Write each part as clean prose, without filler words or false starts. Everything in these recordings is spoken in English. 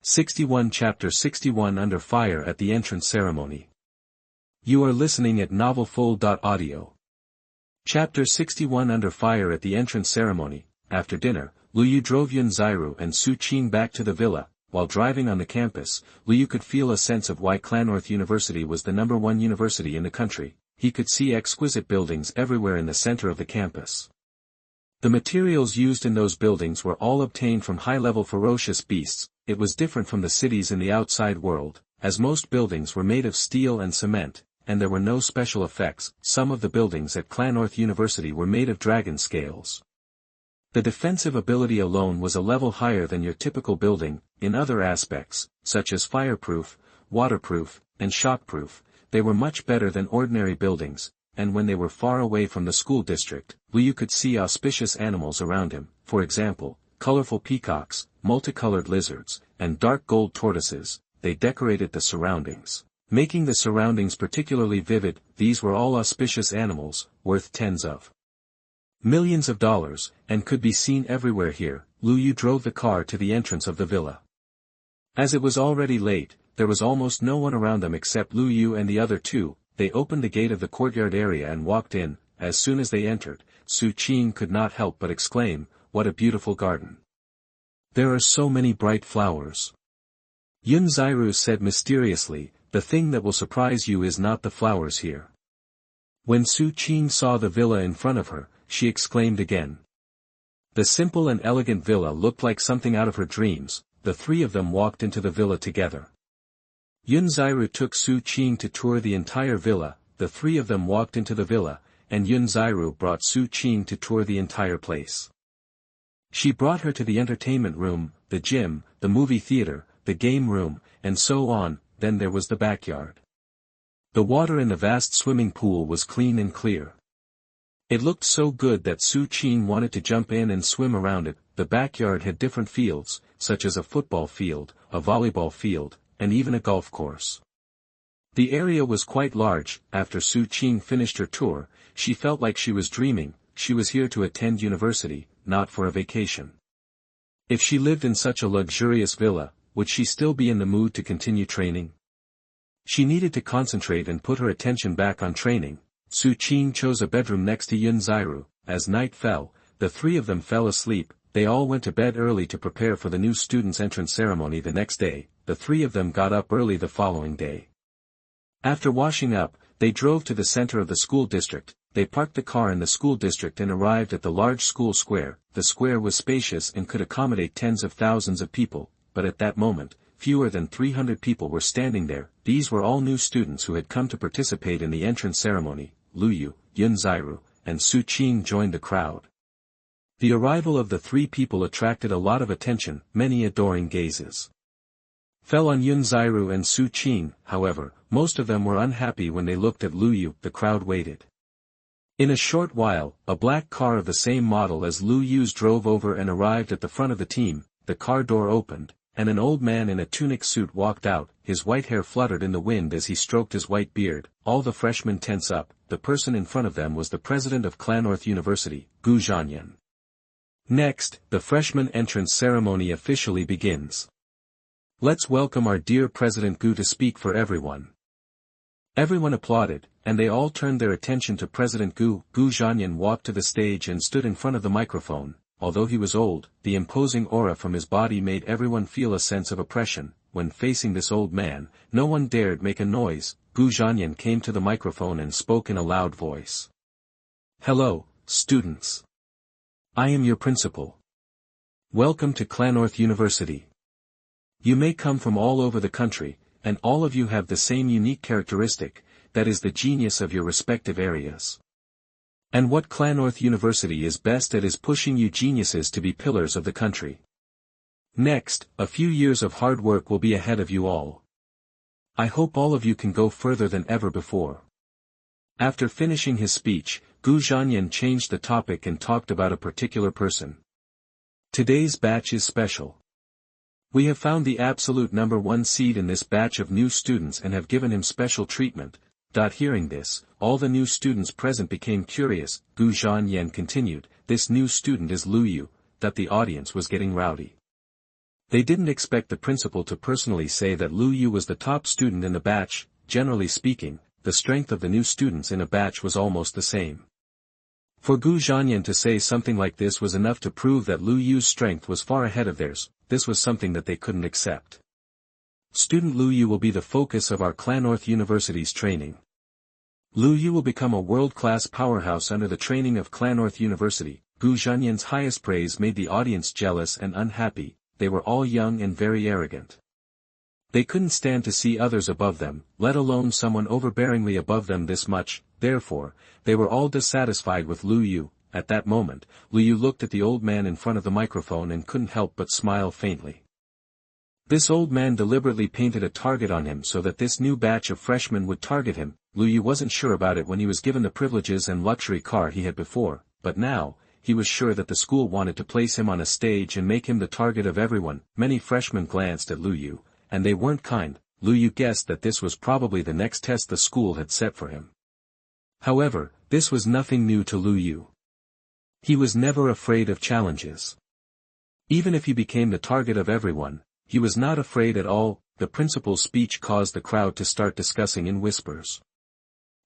61 Chapter 61 Under Fire at the Entrance Ceremony. You are listening at novelfull.audio. Chapter 61 Under Fire at the Entrance Ceremony. After dinner, Liu drove Yun Zairu and Su Qing back to the villa. While driving on the campus, Liu could feel a sense of why Clannorth University was the #1 university in the country. He could see exquisite buildings everywhere in the center of the campus. The materials used in those buildings were all obtained from high-level ferocious beasts. It was different from the cities in the outside world, as most buildings were made of steel and cement, and there were no special effects. Some of the buildings at Clannorth University were made of dragon scales. The defensive ability alone was a level higher than your typical building. In other aspects, such as fireproof, waterproof, and shockproof, they were much better than ordinary buildings. And when they were far away from the school district, Liu could see auspicious animals around him, for example, colorful peacocks, multicolored lizards, and dark gold tortoises. They decorated the surroundings, making the surroundings particularly vivid. These were all auspicious animals, worth tens of millions of dollars, and could be seen everywhere here. Liu drove the car to the entrance of the villa. As it was already late, there was almost no one around them except Liu and the other two. They opened the gate of the courtyard area and walked in. As soon as they entered, Su Qing could not help but exclaim, "What a beautiful garden! There are so many bright flowers." Yun Zairu said mysteriously, "The thing that will surprise you is not the flowers here." When Su Qing saw the villa in front of her, she exclaimed again. The simple and elegant villa looked like something out of her dreams. The three of them walked into the villa together. Yun Zairu took Su Qing to tour the entire villa. The three of them walked into the villa, and Yun Zairu brought Su Qing to tour the entire place. She brought her to the entertainment room, the gym, the movie theater, the game room, and so on. Then there was the backyard. The water in the vast swimming pool was clean and clear. It looked so good that Su Qing wanted to jump in and swim around it. The backyard had different fields, such as a football field, a volleyball field, and even a golf course. The area was quite large. After Su Qing finished her tour, she felt like she was dreaming. She was here to attend university, not for a vacation. If she lived in such a luxurious villa, would she still be in the mood to continue training? She needed to concentrate and put her attention back on training. Su Qing chose a bedroom next to Yun Zairu. As night fell, the three of them fell asleep. They all went to bed early to prepare for the new students' entrance ceremony the next day. The three of them got up early the following day. After washing up, they drove to the center of the school district. They parked the car in the school district and arrived at the large school square. The square was spacious and could accommodate tens of thousands of people, but at that moment, fewer than 300 people were standing there. These were all new students who had come to participate in the entrance ceremony. Liu, Yun Zairu, and Su Qing joined the crowd. The arrival of the three people attracted a lot of attention. Many adoring gazes fell on Yun Zairu and Su Qing. However, most of them were unhappy when they looked at Liu. The crowd waited. In a short while, a black car of the same model as Liu's drove over and arrived at the front of the team. The car door opened, and an old man in a tunic suit walked out. His white hair fluttered in the wind as he stroked his white beard. All the freshmen tense up. The person in front of them was the president of Clannorth University, Gu Zhanyan. Next, the freshman entrance ceremony officially begins. Let's welcome our dear President Gu to speak for everyone. Everyone applauded, and they all turned their attention to President Gu. Gu Zhanyan walked to the stage and stood in front of the microphone. Although he was old, the imposing aura from his body made everyone feel a sense of oppression. When facing this old man, no one dared make a noise. Gu Zhanyan came to the microphone and spoke in a loud voice. "Hello, students. I am your principal. Welcome to Clannorth University. You may come from all over the country, and all of you have the same unique characteristic, that is the genius of your respective areas. And what Clannorth University is best at is pushing you geniuses to be pillars of the country. Next, a few years of hard work will be ahead of you all. I hope all of you can go further than ever before." After finishing his speech, Gu Zhanyan changed the topic and talked about a particular person. "Today's batch is special. We have found the absolute #1 seed in this batch of new students and have given him special treatment." Hearing this, all the new students present became curious. Gu Zhanyan continued, "This new student is Liu." The audience was getting rowdy. They didn't expect the principal to personally say that Lu Yu was the top student in the batch. Generally speaking, the strength of the new students in a batch was almost the same. For Gu Zhanyan to say something like this was enough to prove that Lu Yu's strength was far ahead of theirs. This was something that they couldn't accept. Student Lu Yu will be the focus of our Clannorth University's training. Lu Yu will become a world-class powerhouse under the training of Clannorth University. Gu Zhanyan's highest praise made the audience jealous and unhappy. They were all young and very arrogant. They couldn't stand to see others above them, let alone someone overbearingly above them this much. Therefore, they were all dissatisfied with Lu Yu. At that moment, Lu Yu looked at the old man in front of the microphone and couldn't help but smile faintly. This old man deliberately painted a target on him so that this new batch of freshmen would target him. Lu Yu wasn't sure about it when he was given the privileges and luxury car he had before, but now, he was sure that the school wanted to place him on a stage and make him the target of everyone. Many freshmen glanced at Lu Yu, and they weren't kind. Lu Yu guessed that this was probably the next test the school had set for him. However, this was nothing new to Lu Yu. He was never afraid of challenges. Even if he became the target of everyone, he was not afraid at all. The principal's speech caused the crowd to start discussing in whispers.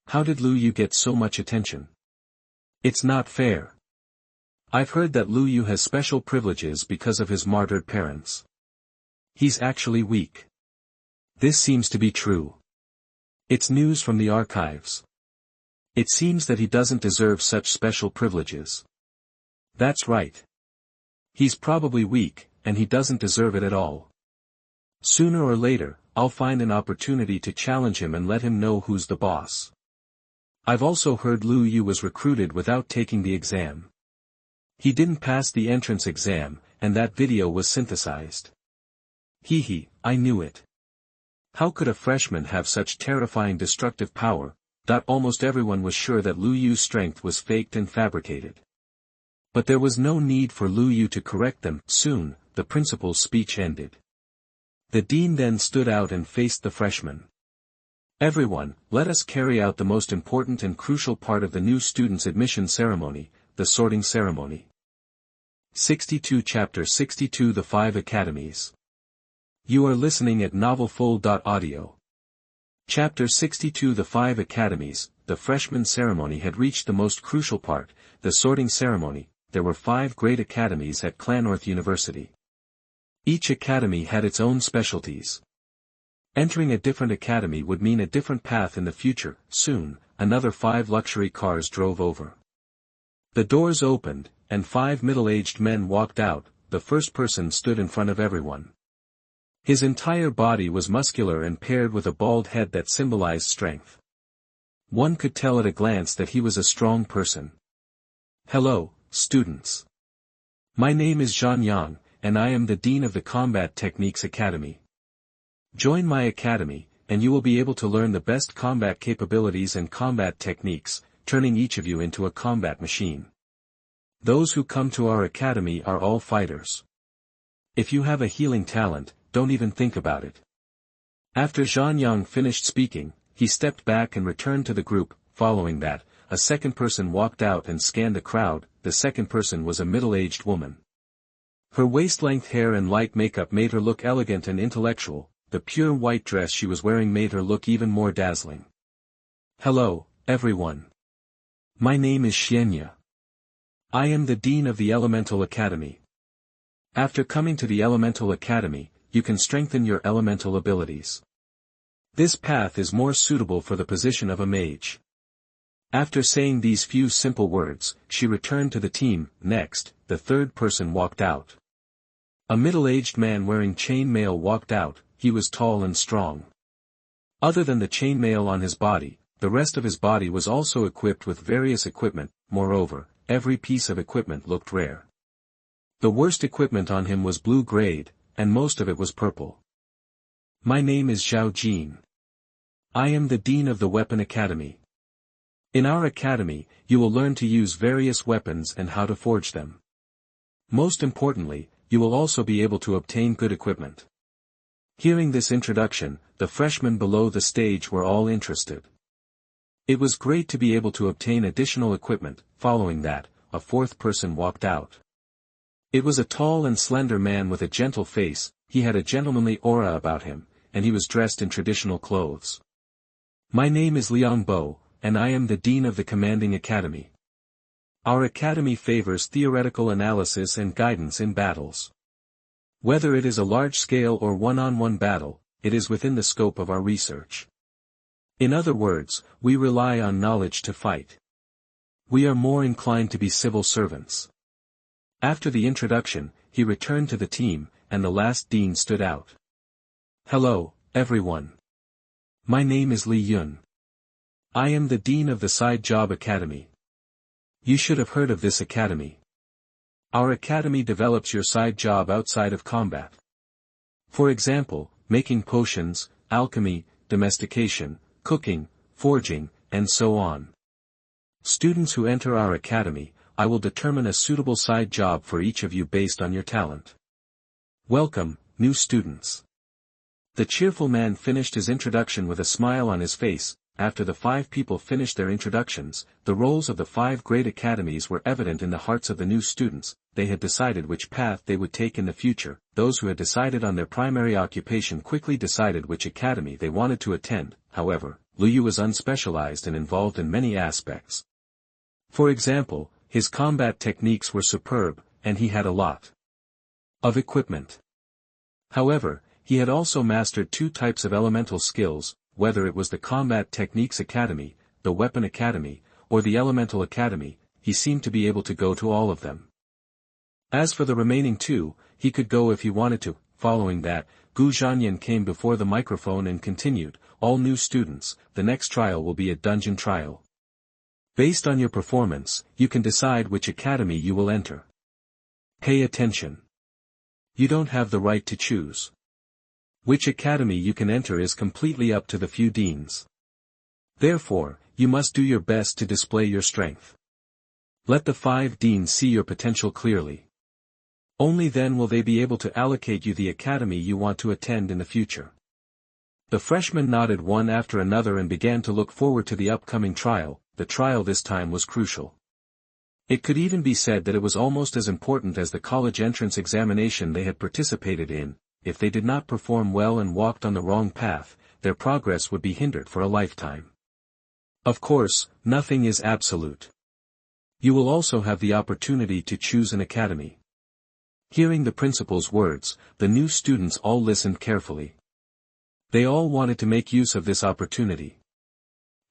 How did Lu Yu get so much attention? It's not fair. I've heard that Lu Yu has special privileges because of his martyred parents. He's actually weak. This seems to be true. It's news from the archives. It seems that he doesn't deserve such special privileges. That's right. He's probably weak, and he doesn't deserve it at all. Sooner or later, I'll find an opportunity to challenge him and let him know who's the boss. I've also heard Lu Yu was recruited without taking the exam. He didn't pass the entrance exam, and that video was synthesized. I knew it. How could a freshman have such terrifying destructive power? Almost everyone was sure that Lu Yu's strength was faked and fabricated. But there was no need for Lu Yu to correct them. Soon, the principal's speech ended. The dean then stood out and faced the freshmen. Everyone, let us carry out the most important and crucial part of the new students' admission ceremony, the sorting ceremony. 62 Chapter 62 The 5 Academies. You are listening at novelfull.audio. Chapter 62 The 5 Academies. The freshman ceremony had reached the most crucial part, the sorting ceremony. There were 5 great academies at Clannorth University. Each academy had its own specialties. Entering a different academy would mean a different path in the future. Soon, another 5 luxury cars drove over. The doors opened, and 5 middle-aged men walked out. The first person stood in front of everyone. His entire body was muscular and paired with a bald head that symbolized strength. One could tell at a glance that he was a strong person. Hello, students. My name is Zhan Yang, and I am the Dean of the Combat Techniques Academy. Join my academy, and you will be able to learn the best combat capabilities and combat techniques, turning each of you into a combat machine. Those who come to our academy are all fighters. If you have a healing talent, don't even think about it. After Zhan Yang finished speaking, he stepped back and returned to the group. Following that, a second person walked out and scanned the crowd. The second person was a middle-aged woman. Her waist-length hair and light makeup made her look elegant and intellectual. The pure white dress she was wearing made her look even more dazzling. Hello, everyone. My name is Xianya. I am the Dean of the Elemental Academy. After coming to the Elemental Academy, you can strengthen your elemental abilities. This path is more suitable for the position of a mage. After saying these few simple words, she returned to the team. Next, the third person walked out. A middle-aged man wearing chainmail walked out. He was tall and strong. Other than the chainmail on his body, the rest of his body was also equipped with various equipment. Moreover, every piece of equipment looked rare. The worst equipment on him was blue grade, and most of it was purple. My name is Zhao Jin. I am the Dean of the Weapon Academy. In our academy, you will learn to use various weapons and how to forge them. Most importantly, you will also be able to obtain good equipment. Hearing this introduction, the freshmen below the stage were all interested. It was great to be able to obtain additional equipment. Following that, a fourth person walked out. It was a tall and slender man with a gentle face. he had a gentlemanly aura about him, and he was dressed in traditional clothes. My name is Liang Bo, and I am the Dean of the Commanding Academy. Our academy favors theoretical analysis and guidance in battles. Whether it is a large-scale or one-on-one battle, it is within the scope of our research. In other words, we rely on knowledge to fight. We are more inclined to be civil servants. After the introduction, he returned to the team, and the last dean stood out. Hello, everyone. My name is Li Yun. I am the Dean of the Side Job Academy. You should have heard of this academy. Our academy develops your side job outside of combat. For example, making potions, alchemy, domestication, cooking, forging, and so on. Students who enter our academy, I will determine a suitable side job for each of you based on your talent. Welcome, new students. The cheerful man finished his introduction with a smile on his face. After the 5 people finished their introductions, the roles of the 5 great academies were evident in the hearts of the new students. They had decided which path they would take in the future. Those who had decided on their primary occupation quickly decided which academy they wanted to attend. However, Lu Yu was unspecialized and involved in many aspects. For example, his combat techniques were superb, and he had a lot of equipment. However, he had also mastered 2 types of elemental skills. Whether it was the Combat Techniques Academy, the Weapon Academy, or the Elemental Academy, he seemed to be able to go to all of them. As for the remaining 2, he could go if he wanted to. Following that, Gu Zhanyan came before the microphone and continued, all new students, the next trial will be a dungeon trial. Based on your performance, you can decide which academy you will enter. Pay attention. You don't have the right to choose. Which academy you can enter is completely up to the few deans. Therefore, you must do your best to display your strength. Let the 5 deans see your potential clearly. Only then will they be able to allocate you the academy you want to attend in the future. The freshmen nodded one after another and began to look forward to the upcoming trial. The trial this time was crucial. It could even be said that it was almost as important as the college entrance examination they had participated in. If they did not perform well and walked on the wrong path, their progress would be hindered for a lifetime. Of course, nothing is absolute. You will also have the opportunity to choose an academy. Hearing the principal's words, the new students all listened carefully. They all wanted to make use of this opportunity.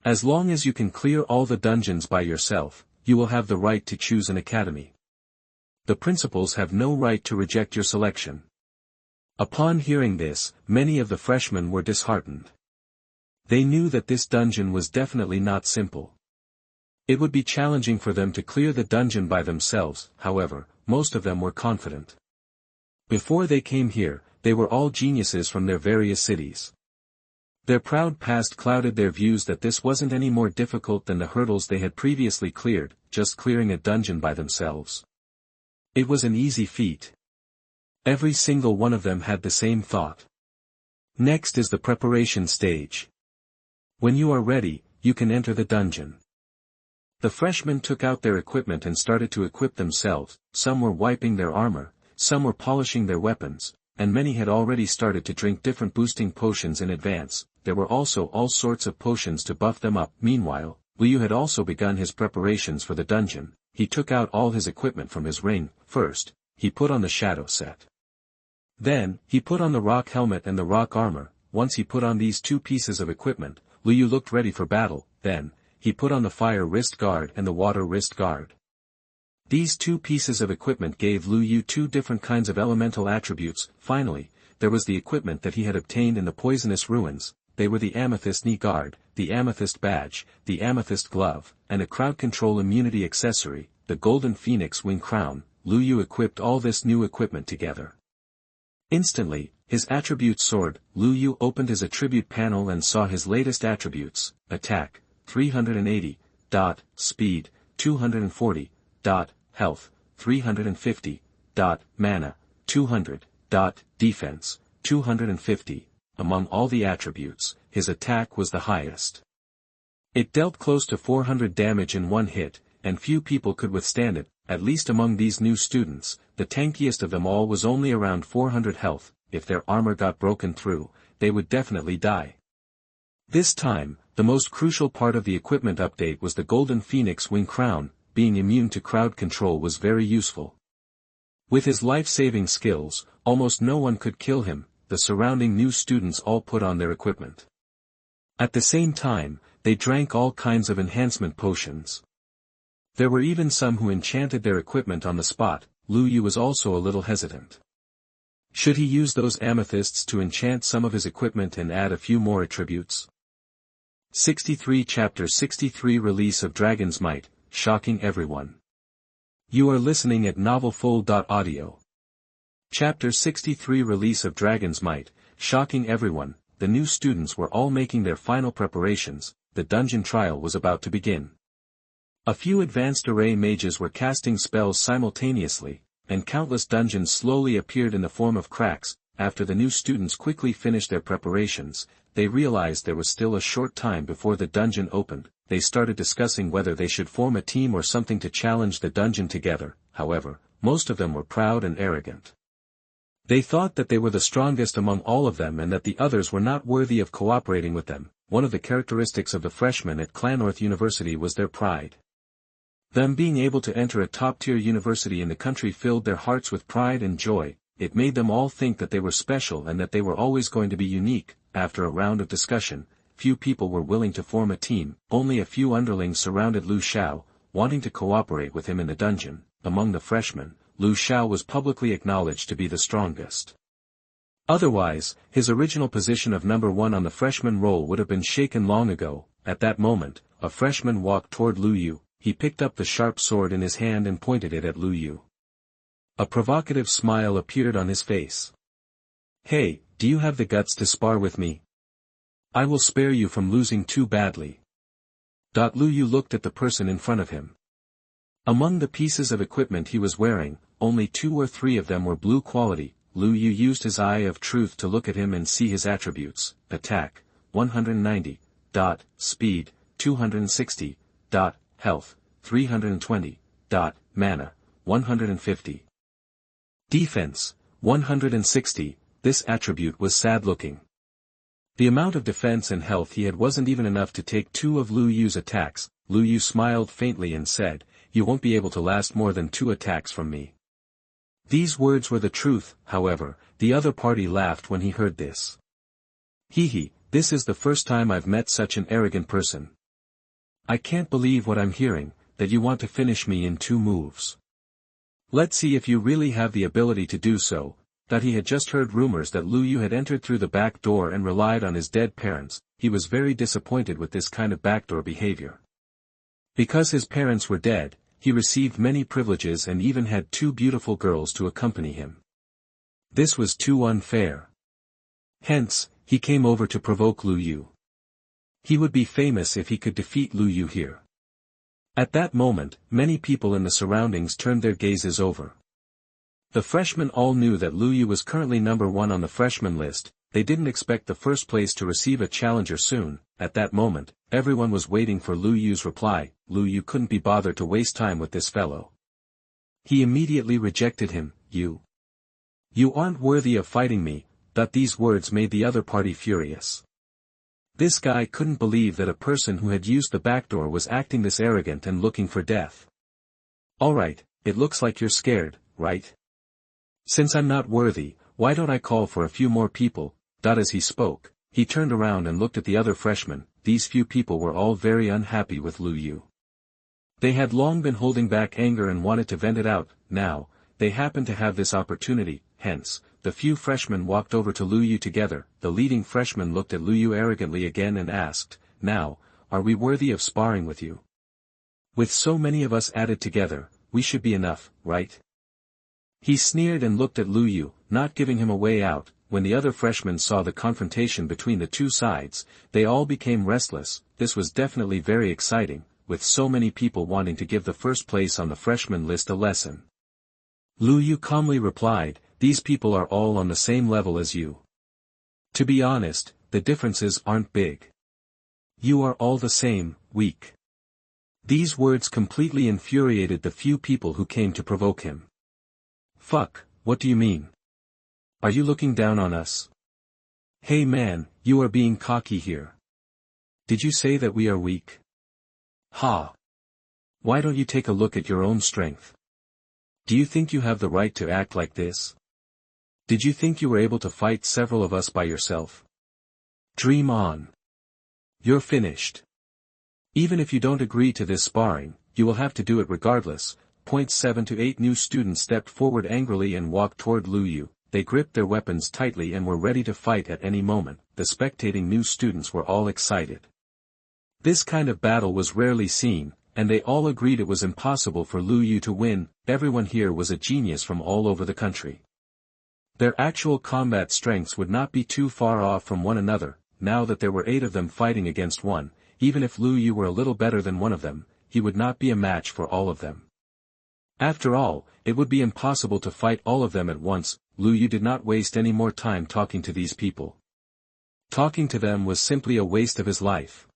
As long as you can clear all the dungeons by yourself, you will have the right to choose an academy. The principals have no right to reject your selection. Upon hearing this, many of the freshmen were disheartened. They knew that this dungeon was definitely not simple. It would be challenging for them to clear the dungeon by themselves. However, most of them were confident. Before they came here, they were all geniuses from their various cities. Their proud past clouded their views that this wasn't any more difficult than the hurdles they had previously cleared, just clearing a dungeon by themselves. It was an easy feat. Every single one of them had the same thought. Next is the preparation stage. When you are ready, you can enter the dungeon. The freshmen took out their equipment and started to equip themselves. Some were wiping their armor, some were polishing their weapons, and many had already started to drink different boosting potions in advance. There were also all sorts of potions to buff them up. Meanwhile, Liu had also begun his preparations for the dungeon. He took out all his equipment from his ring. First, he put on the shadow set. Then, he put on the rock helmet and the rock armor. Once he put on these 2 pieces of equipment, Liu looked ready for battle. Then, he put on the fire wrist guard and the water wrist guard. These 2 pieces of equipment gave Liu 2 different kinds of elemental attributes. Finally, there was the equipment that he had obtained in the poisonous ruins. They were the amethyst knee guard, the amethyst badge, the amethyst glove, and a crowd control immunity accessory, the golden phoenix wing crown. Liu equipped all this new equipment together. Instantly, his attributes soared. Liu opened his attribute panel and saw his latest attributes: attack, 380, speed, 240, health, 350, mana, 200, defense, 250. Among all the attributes, his attack was the highest. It dealt close to 400 damage in one hit, and few people could withstand it. At least among these new students, the tankiest of them all was only around 400 health. if their armor got broken through, they would definitely die. This time, the most crucial part of the equipment update was the Golden Phoenix wing crown. Being immune to crowd control was very useful. With his life-saving skills, almost no one could kill him. The surrounding new students all put on their equipment. At the same time, they drank all kinds of enhancement potions. There were even some who enchanted their equipment on the spot. Lu Yu was also a little hesitant. Should he use those amethysts to enchant some of his equipment and add a few more attributes? 63 Chapter 63 Release of Dragon's Might, shocking everyone. You are listening at novelfull.audio. Chapter 63 Release of Dragon's Might, shocking everyone. The new students were all making their final preparations. The dungeon trial was about to begin. A few advanced array mages were casting spells simultaneously, and countless dungeons slowly appeared in the form of cracks. After the new students quickly finished their preparations, they realized there was still a short time before the dungeon opened. They started discussing whether they should form a team or something to challenge the dungeon together. However, most of them were proud and arrogant. They thought that they were the strongest among all of them and that the others were not worthy of cooperating with them. One of the characteristics of the freshmen at Clannorth University was their pride. Them being able to enter a top-tier university in the country filled their hearts with pride and joy. It made them all think that they were special and that they were always going to be unique. After a round of discussion, few people were willing to form a team. Only a few underlings surrounded Lu Xiao, wanting to cooperate with him in the dungeon. Among the freshmen, Lu Xiao was publicly acknowledged to be the strongest. Otherwise, his original position of number 1 on the freshman roll would have been shaken long ago. At that moment, a freshman walked toward Lu Yu. He picked up the sharp sword in his hand and pointed it at Lu Yu. A provocative smile appeared on his face. "Hey, do you have the guts to spar with me? I will spare you from losing too badly." Lu Yu looked at the person in front of him. Among the pieces of equipment he was wearing, only 2 or 3 of them were blue quality. Lu Yu used his eye of truth to look at him and see his attributes: attack, 190, speed, 260, health, 320, mana, 150. Defense, 160, this attribute was sad-looking. The amount of defense and health he had wasn't even enough to take 2 of Lu Yu's attacks. Lu Yu smiled faintly and said, "You won't be able to last more than 2 attacks from me." These words were the truth. However, the other party laughed when he heard this. "Hee, this is the first time I've met such an arrogant person. I can't believe what I'm hearing, that you want to finish me in 2 moves. Let's see if you really have the ability to do so." That he had just heard rumors that Lu Yu had entered through the back door and relied on his dead parents. He was very disappointed with this kind of backdoor behavior. Because his parents were dead, he received many privileges and even had 2 beautiful girls to accompany him. This was too unfair. Hence, he came over to provoke Lu Yu. He would be famous if he could defeat Lu Yu here. At that moment, many people in the surroundings turned their gazes over. The freshmen all knew that Lu Yu was currently number 1 on the freshman list. They didn't expect the first place to receive a challenger soon. At that moment, everyone was waiting for Lu Yu's reply. Lu Yu couldn't be bothered to waste time with this fellow. He immediately rejected him. You aren't worthy of fighting me." These words made the other party furious. This guy couldn't believe that a person who had used the backdoor was acting this arrogant and looking for death. "Alright, it looks like you're scared, right? Since I'm not worthy, why don't I call for a few more people?" As he spoke, he turned around and looked at the other freshmen. These few people were all very unhappy with Lu Yu. They had long been holding back anger and wanted to vent it out. Now, they happened to have this opportunity. Hence, the few freshmen walked over to Lu Yu together. The leading freshman looked at Lu Yu arrogantly again and asked, "Now, are we worthy of sparring with you? With so many of us added together, we should be enough, right?" He sneered and looked at Lu Yu, not giving him a way out. When the other freshmen saw the confrontation between the 2 sides, they all became restless. This was definitely very exciting, with so many people wanting to give the first place on the freshman list a lesson. Lu Yu calmly replied, "These people are all on the same level as you. To be honest, the differences aren't big. You are all the same, weak." These words completely infuriated the few people who came to provoke him. "Fuck, what do you mean? Are you looking down on us? Hey man, you are being cocky here. Did you say that we are weak? Ha! Why don't you take a look at your own strength? Do you think you have the right to act like this? Did you think you were able to fight several of us by yourself? Dream on. You're finished. Even if you don't agree to this sparring, you will have to do it regardless. 7 to 8 new students stepped forward angrily and walked toward Lu Yu. They gripped their weapons tightly and were ready to fight at any moment. The spectating new students were all excited. This kind of battle was rarely seen, and they all agreed it was impossible for Lu Yu to win. Everyone here was a genius from all over the country. Their actual combat strengths would not be too far off from one another. Now that there were 8 of them fighting against one, even if Lu Yu were a little better than one of them, he would not be a match for all of them. After all, it would be impossible to fight all of them at once. Lu Yu did not waste any more time talking to these people. Talking to them was simply a waste of his life.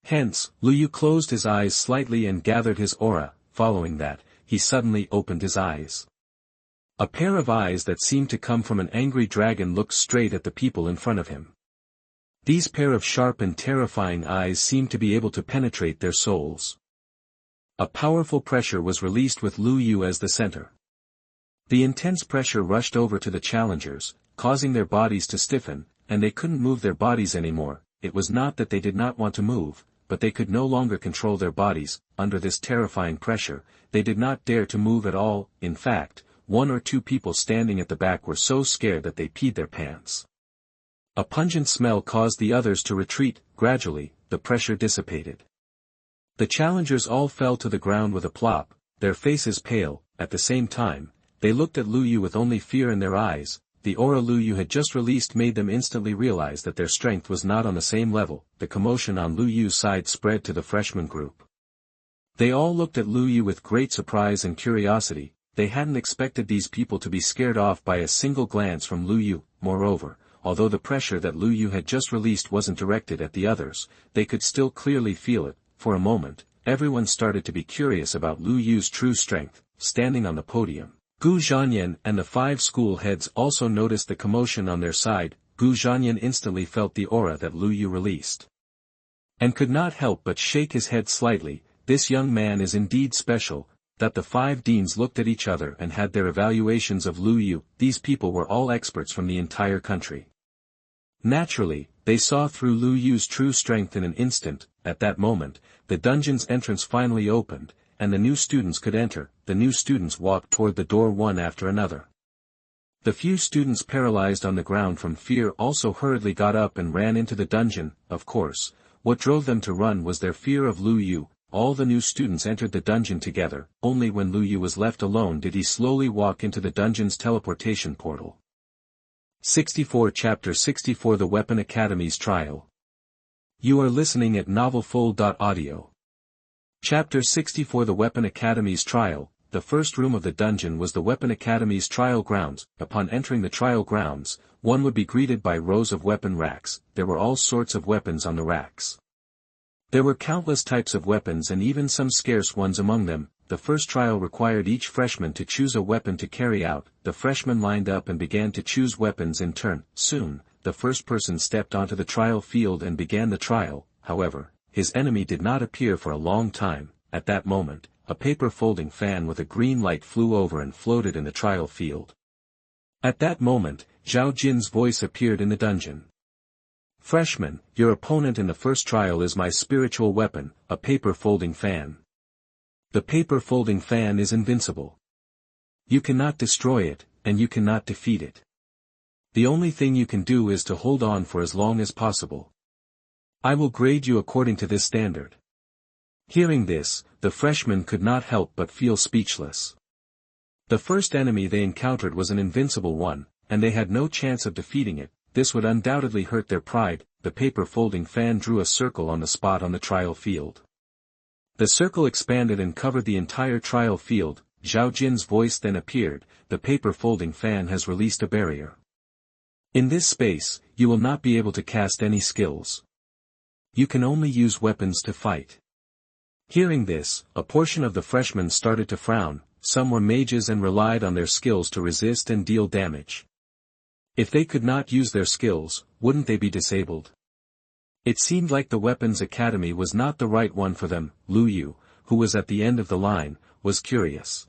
Hence, Lu Yu closed his eyes slightly and gathered his aura. Following that, he suddenly opened his eyes. A pair of eyes that seemed to come from an angry dragon looked straight at the people in front of him. These pair of sharp and terrifying eyes seemed to be able to penetrate their souls. A powerful pressure was released with Lu Yu as the center. The intense pressure rushed over to the challengers, causing their bodies to stiffen, and they couldn't move their bodies anymore. It was not that they did not want to move, but they could no longer control their bodies. Under this terrifying pressure, they did not dare to move at all. In fact, 1 or 2 people standing at the back were so scared that they peed their pants. A pungent smell caused the others to retreat. Gradually, the pressure dissipated. The challengers all fell to the ground with a plop, their faces pale. At the same time, they looked at Lu Yu with only fear in their eyes. The aura Lu Yu had just released made them instantly realize that their strength was not on the same level. The commotion on Lu Yu's side spread to the freshman group. They all looked at Lu Yu with great surprise and curiosity. They hadn't expected these people to be scared off by a single glance from Lu Yu. Moreover, although the pressure that Lu Yu had just released wasn't directed at the others, they could still clearly feel it. For a moment, everyone started to be curious about Lu Yu's true strength. Standing on the podium, Gu Zhanyan and the 5 school heads also noticed the commotion on their side. Gu Zhanyan instantly felt the aura that Lu Yu released, and could not help but shake his head slightly. This young man is indeed special. That the 5 deans looked at each other and had their evaluations of Lu Yu. These people were all experts from the entire country. Naturally, they saw through Lu Yu's true strength in an instant. At that moment, the dungeon's entrance finally opened, and the new students could enter. The new students walked toward the door one after another. The few students paralyzed on the ground from fear also hurriedly got up and ran into the dungeon. Of course, what drove them to run was their fear of Lu Yu. All the new students entered the dungeon together. Only when Lu Yu was left alone did he slowly walk into the dungeon's teleportation portal. 64 Chapter 64 The Weapon Academies Trial. You are listening at Mtlnovel.audio. Chapter 64 The Weapon Academies Trial. The first room of the dungeon was the Weapon Academy's trial grounds. Upon entering the trial grounds, one would be greeted by rows of weapon racks. There were all sorts of weapons on the racks. There were countless types of weapons and even some scarce ones among them. The first trial required each freshman to choose a weapon to carry out. The freshmen lined up and began to choose weapons in turn. Soon, the first person stepped onto the trial field and began the trial. However, his enemy did not appear for a long time. At that moment, a paper folding fan with a green light flew over and floated in the trial field. At that moment, Zhao Jin's voice appeared in the dungeon. Freshman, your opponent in the first trial is my spiritual weapon, a paper folding fan. The paper folding fan is invincible. You cannot destroy it, and you cannot defeat it. The only thing you can do is to hold on for as long as possible. I will grade you according to this standard. Hearing this, the freshmen could not help but feel speechless. The first enemy they encountered was an invincible one, and they had no chance of defeating it. This would undoubtedly hurt their pride. The paper folding fan drew a circle on the spot on the trial field. The circle expanded and covered the entire trial field. Zhao Jin's voice then appeared. The paper folding fan has released a barrier. In this space, you will not be able to cast any skills. You can only use weapons to fight. Hearing this, a portion of the freshmen started to frown. Some were mages and relied on their skills to resist and deal damage. If they could not use their skills, wouldn't they be disabled? It seemed like the Weapons Academy was not the right one for them. Lu Yu, who was at the end of the line, was curious.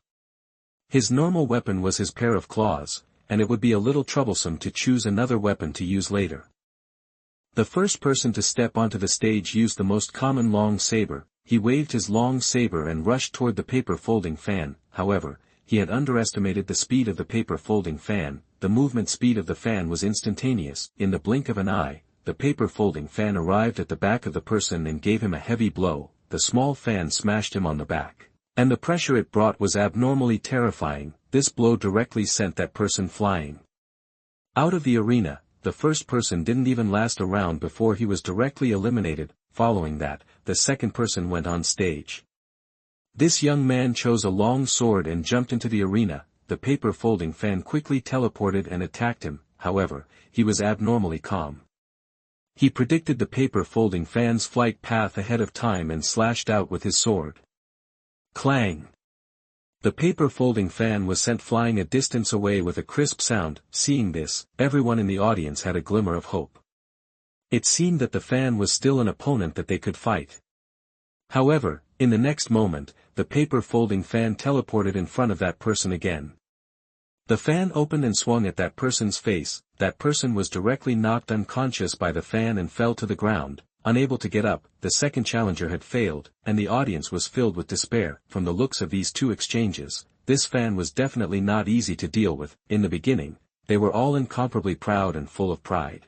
His normal weapon was his pair of claws, and it would be a little troublesome to choose another weapon to use later. The first person to step onto the stage used the most common long saber. He waved his long saber and rushed toward the paper folding fan. However, he had underestimated the speed of the paper folding fan. The movement speed of the fan was instantaneous. In the blink of an eye, the paper folding fan arrived at the back of the person and gave him a heavy blow. The small fan smashed him on the back, and the pressure it brought was abnormally terrifying. This blow directly sent that person flying out of the arena. The first person didn't even last a round before he was directly eliminated. Following that, the second person went on stage. This young man chose a long sword and jumped into the arena. The paper folding fan quickly teleported and attacked him. However, he was abnormally calm. He predicted the paper folding fan's flight path ahead of time and slashed out with his sword. Clang! The paper folding fan was sent flying a distance away with a crisp sound. Seeing this, everyone in the audience had a glimmer of hope. It seemed that the fan was still an opponent that they could fight. However, in the next moment, the paper folding fan teleported in front of that person again. The fan opened and swung at that person's face. That person was directly knocked unconscious by the fan and fell to the ground. Unable to get up, the second challenger had failed, and the audience was filled with despair. From the looks of these two exchanges, this fan was definitely not easy to deal with. In the beginning, they were all incomparably proud and full of pride.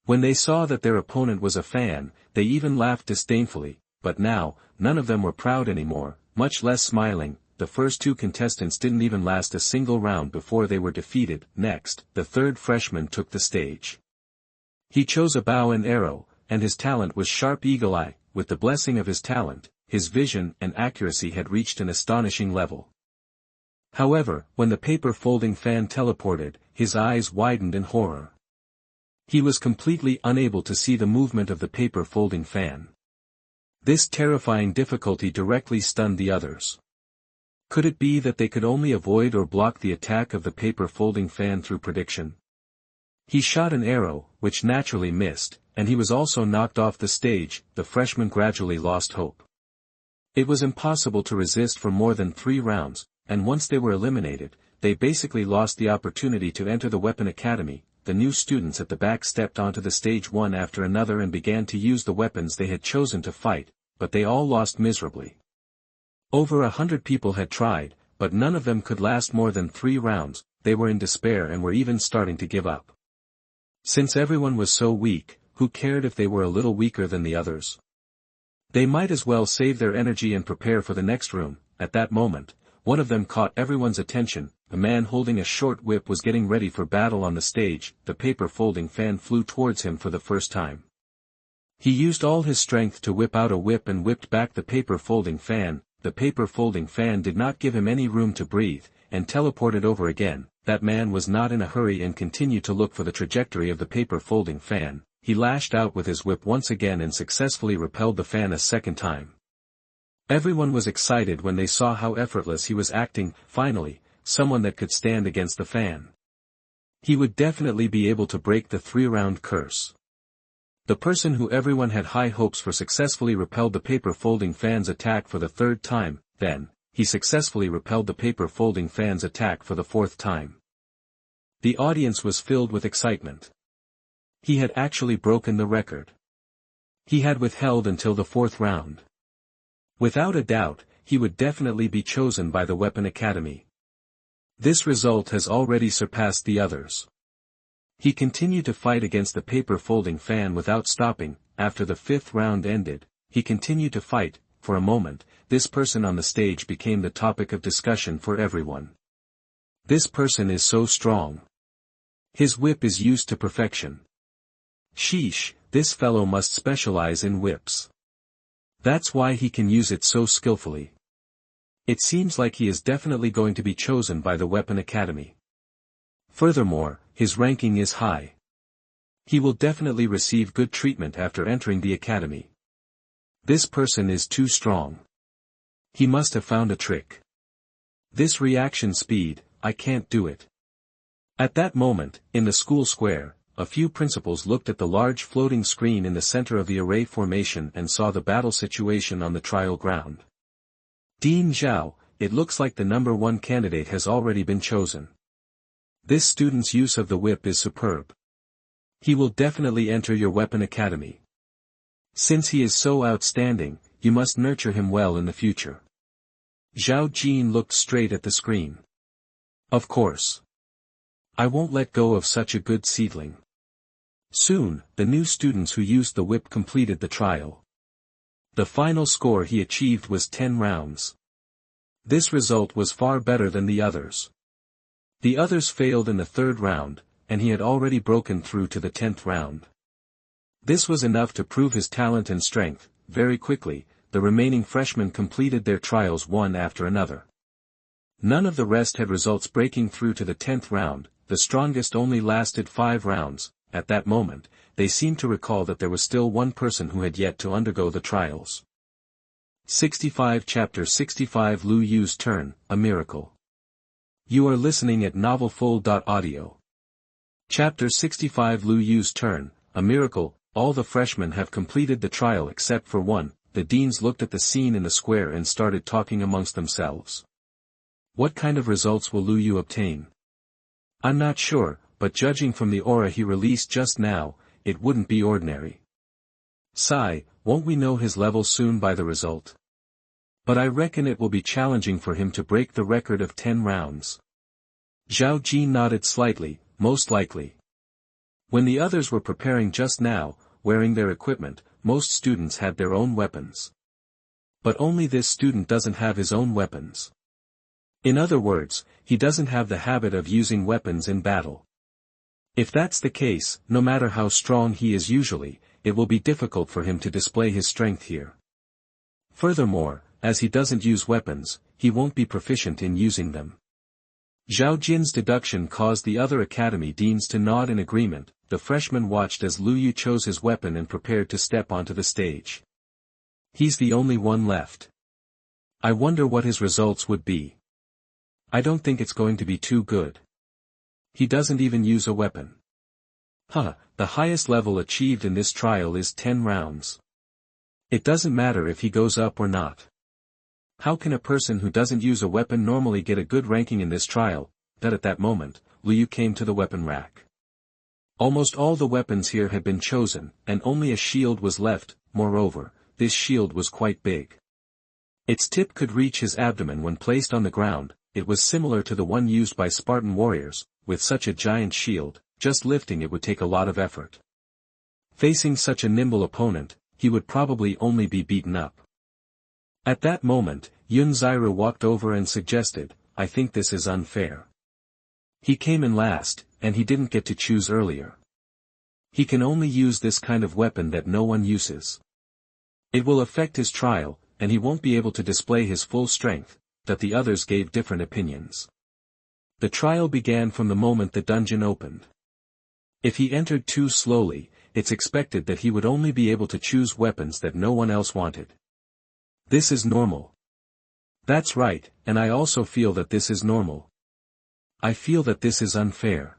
When they saw that their opponent was a fan, they even laughed disdainfully, but now, none of them were proud anymore, much less smiling. The first two contestants didn't even last a single round before they were defeated. Next, the third freshman took the stage. He chose a bow and arrow, and his talent was sharp eagle eye. With the blessing of his talent, his vision and accuracy had reached an astonishing level. However, when the paper folding fan teleported, his eyes widened in horror. He was completely unable to see the movement of the paper folding fan. This terrifying difficulty directly stunned the others. Could it be that they could only avoid or block the attack of the paper folding fan through prediction? He shot an arrow, which naturally missed, and he was also knocked off the stage. The freshmen gradually lost hope. It was impossible to resist for more than 3 rounds, and once they were eliminated, they basically lost the opportunity to enter the Weapon Academy. The new students at the back stepped onto the stage one after another and began to use the weapons they had chosen to fight, but they all lost miserably. Over 100 people had tried, but none of them could last more than 3 rounds. They were in despair and were even starting to give up. Since everyone was so weak, who cared if they were a little weaker than the others? They might as well save their energy and prepare for the next room. At that moment, one of them caught everyone's attention. A man holding a short whip was getting ready for battle on the stage. The paper folding fan flew towards him for the first time. He used all his strength to whip out a whip and whipped back the paper folding fan. The paper folding fan did not give him any room to breathe, and teleported over again. That man was not in a hurry and continued to look for the trajectory of the paper folding fan. He lashed out with his whip once again and successfully repelled the fan a second time. Everyone was excited when they saw how effortless he was acting. Finally, someone that could stand against the fan. He would definitely be able to break the 3-round curse. The person who everyone had high hopes for successfully repelled the paper folding fan's attack for the 3rd time. Then, he successfully repelled the paper folding fan's attack for the 4th time. The audience was filled with excitement. He had actually broken the record. He had withheld until the 4th round. Without a doubt, he would definitely be chosen by the Weapon Academy. This result has already surpassed the others. He continued to fight against the paper folding fan without stopping. After the 5th round ended, he continued to fight. For a moment, this person on the stage became the topic of discussion for everyone. This person is so strong. His whip is used to perfection. Sheesh, this fellow must specialize in whips. That's why he can use it so skillfully. It seems like he is definitely going to be chosen by the Weapon Academy. Furthermore, his ranking is high. He will definitely receive good treatment after entering the academy. This person is too strong. He must have found a trick. This reaction speed, I can't do it. At that moment, in the school square, a few principals looked at the large floating screen in the center of the array formation and saw the battle situation on the trial ground. Dean Zhao, it looks like the number 1 candidate has already been chosen. This student's use of the whip is superb. He will definitely enter your weapon academy. Since he is so outstanding, you must nurture him well in the future. Zhao Jin looked straight at the screen. Of course. I won't let go of such a good seedling. Soon, the new students who used the whip completed the trial. The final score he achieved was 10 rounds. This result was far better than the others. The others failed in the 3rd round, and he had already broken through to the 10th round. This was enough to prove his talent and strength. Very quickly, the remaining freshmen completed their trials one after another. None of the rest had results breaking through to the 10th round, the strongest only lasted 5 rounds. At that moment, they seemed to recall that there was still one person who had yet to undergo the trials. 65 Chapter 65 Lu Yu's Turn, A Miracle. You are listening at novelfull.audio. Chapter 65 Lu Yu's Turn, A Miracle. All the freshmen have completed the trial except for one. The deans looked at the scene in the square and started talking amongst themselves. What kind of results will Lu Yu obtain? I'm not sure, but judging from the aura he released just now, it wouldn't be ordinary. Sigh, won't we know his level soon by the result? But I reckon it will be challenging for him to break the record of 10 rounds. Zhao Jin nodded slightly, most likely. When the others were preparing just now, wearing their equipment, most students had their own weapons. But only this student doesn't have his own weapons. In other words, he doesn't have the habit of using weapons in battle. If that's the case, no matter how strong he is usually, it will be difficult for him to display his strength here. Furthermore, as he doesn't use weapons, he won't be proficient in using them. Zhao Jin's deduction caused the other academy deans to nod in agreement. The freshmen watched as Lu Yu chose his weapon and prepared to step onto the stage. He's the only one left. I wonder what his results would be. I don't think it's going to be too good. He doesn't even use a weapon. The highest level achieved in this trial is 10 rounds. It doesn't matter if he goes up or not. How can a person who doesn't use a weapon normally get a good ranking in this trial? That at that moment, Lu Yu came to the weapon rack. Almost all the weapons here had been chosen, and only a shield was left. Moreover, this shield was quite big. Its tip could reach his abdomen when placed on the ground. It was similar to the one used by Spartan warriors. With such a giant shield, just lifting it would take a lot of effort. Facing such a nimble opponent, he would probably only be beaten up. At that moment, Yun Ziru walked over and suggested, I think this is unfair. He came in last, and he didn't get to choose earlier. He can only use this kind of weapon that no one uses. It will affect his trial, and he won't be able to display his full strength. That the others gave different opinions. The trial began from the moment the dungeon opened. If he entered too slowly, it's expected that he would only be able to choose weapons that no one else wanted. This is normal. That's right, and I also feel that this is normal. I feel that this is unfair.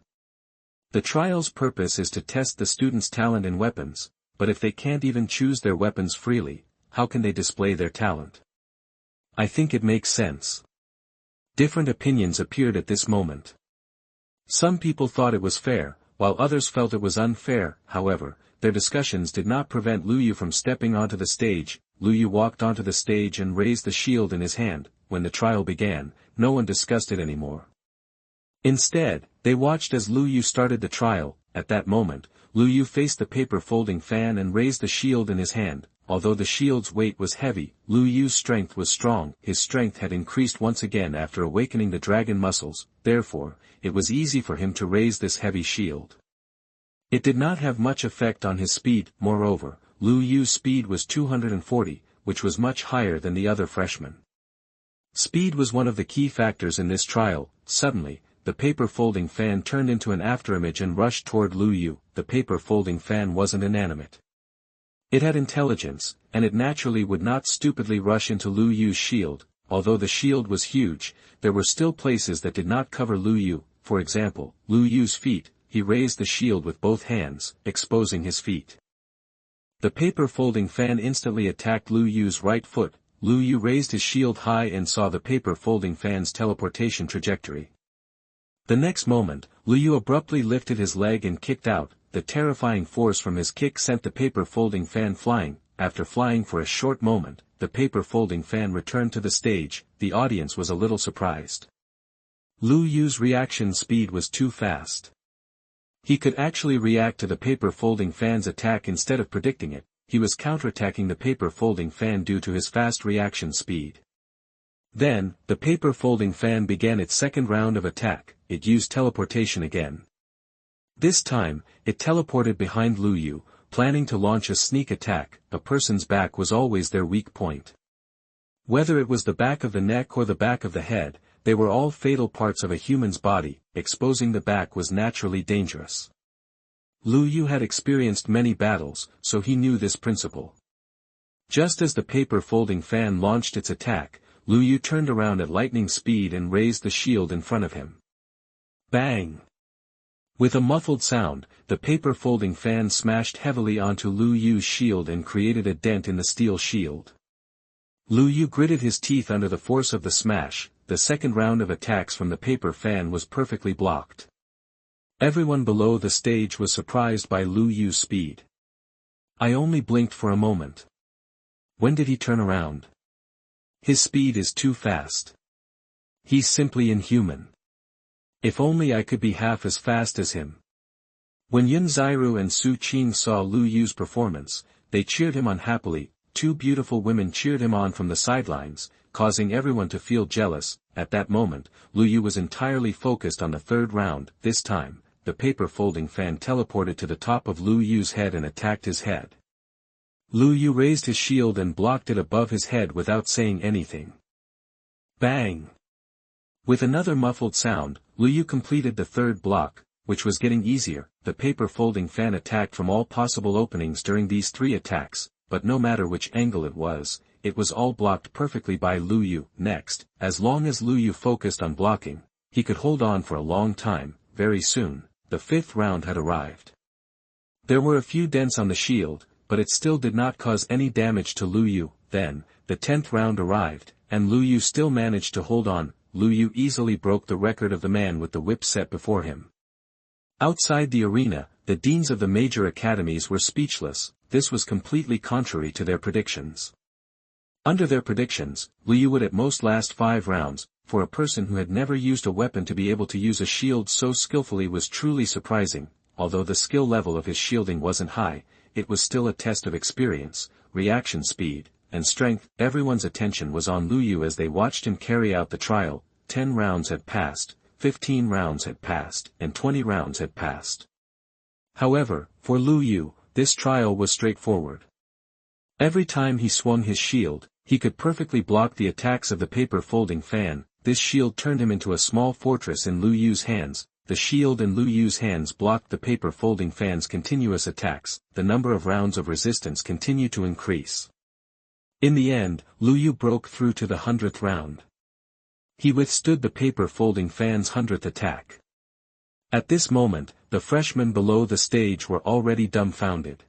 The trial's purpose is to test the students' talent in weapons, but if they can't even choose their weapons freely, how can they display their talent? I think it makes sense. Different opinions appeared at this moment. Some people thought it was fair, while others felt it was unfair. However, their discussions did not prevent Lu Yu from stepping onto the stage. Lu Yu walked onto the stage and raised the shield in his hand. When the trial began, no one discussed it anymore. Instead, they watched as Lu Yu started the trial. At that moment, Lu Yu faced the paper folding fan and raised the shield in his hand. Although the shield's weight was heavy, Lu Yu's strength was strong. His strength had increased once again after awakening the dragon muscles, therefore, it was easy for him to raise this heavy shield. It did not have much effect on his speed. Moreover, Lu Yu's speed was 240, which was much higher than the other freshmen. Speed was one of the key factors in this trial. Suddenly, the paper folding fan turned into an afterimage and rushed toward Lu Yu. The paper folding fan wasn't inanimate. It had intelligence, and it naturally would not stupidly rush into Lu Yu's shield. Although the shield was huge, there were still places that did not cover Lu Yu. for example, Lu Yu's feet, he raised the shield with both hands, exposing his feet. The paper folding fan instantly attacked Lu Yu's right foot. Lu Yu raised his shield high and saw the paper folding fan's teleportation trajectory. The next moment, Lu Yu abruptly lifted his leg and kicked out. The terrifying force from his kick sent the paper folding fan flying. After flying for a short moment, the paper folding fan returned to the stage. The audience was a little surprised. Lu Yu's reaction speed was too fast. He could actually react to the paper folding fan's attack instead of predicting it. He was counterattacking the paper folding fan due to his fast reaction speed. Then, the paper folding fan began its second round of attack. It used teleportation again. This time, it teleported behind Lu Yu, planning to launch a sneak attack. A person's back was always their weak point. Whether it was the back of the neck or the back of the head, they were all fatal parts of a human's body. Exposing the back was naturally dangerous. Lu Yu had experienced many battles, so he knew this principle. Just as the paper folding fan launched its attack, Lu Yu turned around at lightning speed and raised the shield in front of him. Bang! With a muffled sound, the paper folding fan smashed heavily onto Lu Yu's shield and created a dent in the steel shield. Lu Yu gritted his teeth under the force of the smash. The second round of attacks from the paper fan was perfectly blocked. Everyone below the stage was surprised by Lu Yu's speed. I only blinked for a moment. When did he turn around? His speed is too fast. He's simply inhuman. If only I could be half as fast as him. When Yun Ziru and Su Qing saw Lu Yu's performance, they cheered him on happily. Two beautiful women cheered him on from the sidelines, causing everyone to feel jealous. At that moment, Lu Yu was entirely focused on the third round. This time, the paper folding fan teleported to the top of Lu Yu's head and attacked his head. Lu Yu raised his shield and blocked it above his head without saying anything. Bang! With another muffled sound, Lu Yu completed the third block, which was getting easier. The paper folding fan attacked from all possible openings during these three attacks, but no matter which angle it was all blocked perfectly by Lu Yu. Next, as long as Lu Yu focused on blocking, he could hold on for a long time. Very soon, the fifth round had arrived. There were a few dents on the shield, but it still did not cause any damage to Lu Yu. Then, the 10th round arrived, and Lu Yu still managed to hold on. Lu Yu easily broke the record of the man with the whip set before him. Outside the arena, the deans of the major academies were speechless. This was completely contrary to their predictions. Under their predictions, Lu Yu would at most last 5 rounds. For a person who had never used a weapon to be able to use a shield so skillfully was truly surprising. Although the skill level of his shielding wasn't high, it was still a test of experience, reaction speed, and strength. Everyone's attention was on Lu Yu as they watched him carry out the trial. 10 rounds had passed, 15 rounds had passed, and 20 rounds had passed. However, for Lu Yu, this trial was straightforward. Every time he swung his shield, he could perfectly block the attacks of the paper folding fan. This shield turned him into a small fortress in Lu Yu's hands. The shield in Lu Yu's hands blocked the paper folding fan's continuous attacks. The number of rounds of resistance continued to increase. In the end, Lu Yu broke through to the 100th round. He withstood the paper folding fan's 100th attack. At this moment, the freshmen below the stage were already dumbfounded.